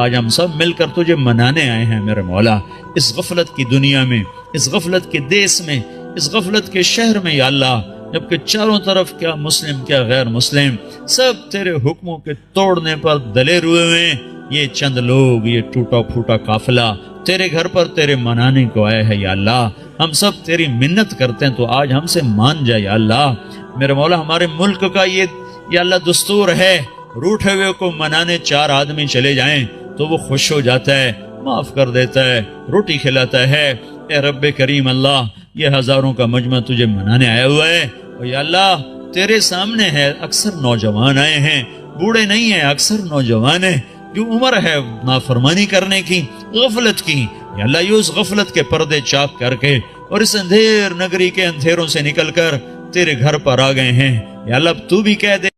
S1: آج ہم سب مل کر تجھے منانے آئے ہیں میرے مولا، اس غفلت کی دنیا میں، اس غفلت کے دیس میں، اس غفلت کے شہر میں یا اللہ، جبکہ چاروں طرف کیا مسلم کیا غیر مسلم سب تیرے حکموں کے توڑنے پر دلیر ہوئے ہیں۔ یہ چند لوگ، یہ ٹوٹا پھوٹا قافلہ تیرے گھر پر تیرے منانے کو آئے ہیں یا اللہ، ہم سب تیری منت کرتے ہیں تو آج ہم سے مان جائے یا اللہ۔ میرے مولا، ہمارے ملک کا یہ یا اللہ دستور ہے، روٹھے ہوئے کو منانے 4 آدمی چلے جائیں تو وہ خوش ہو جاتا ہے، معاف کر دیتا ہے، روٹی کھلاتا ہے۔ اے رب کریم اللہ، یہ ہزاروں کا مجمع تجھے منانے آیا ہوا ہے، اور یا اللہ تیرے سامنے ہے، اکثر نوجوان آئے ہیں، بوڑھے نہیں ہیں، اکثر نوجوان ہیں، جو عمر ہے نافرمانی کرنے کی، غفلت کی۔ یا اللہ یہ اس غفلت کے پردے چاک کر کے اور اس اندھیر نگری کے اندھیروں سے نکل کر تیرے گھر پر آ گئے ہیں۔ یا اللہ اب تو بھی کہہ دے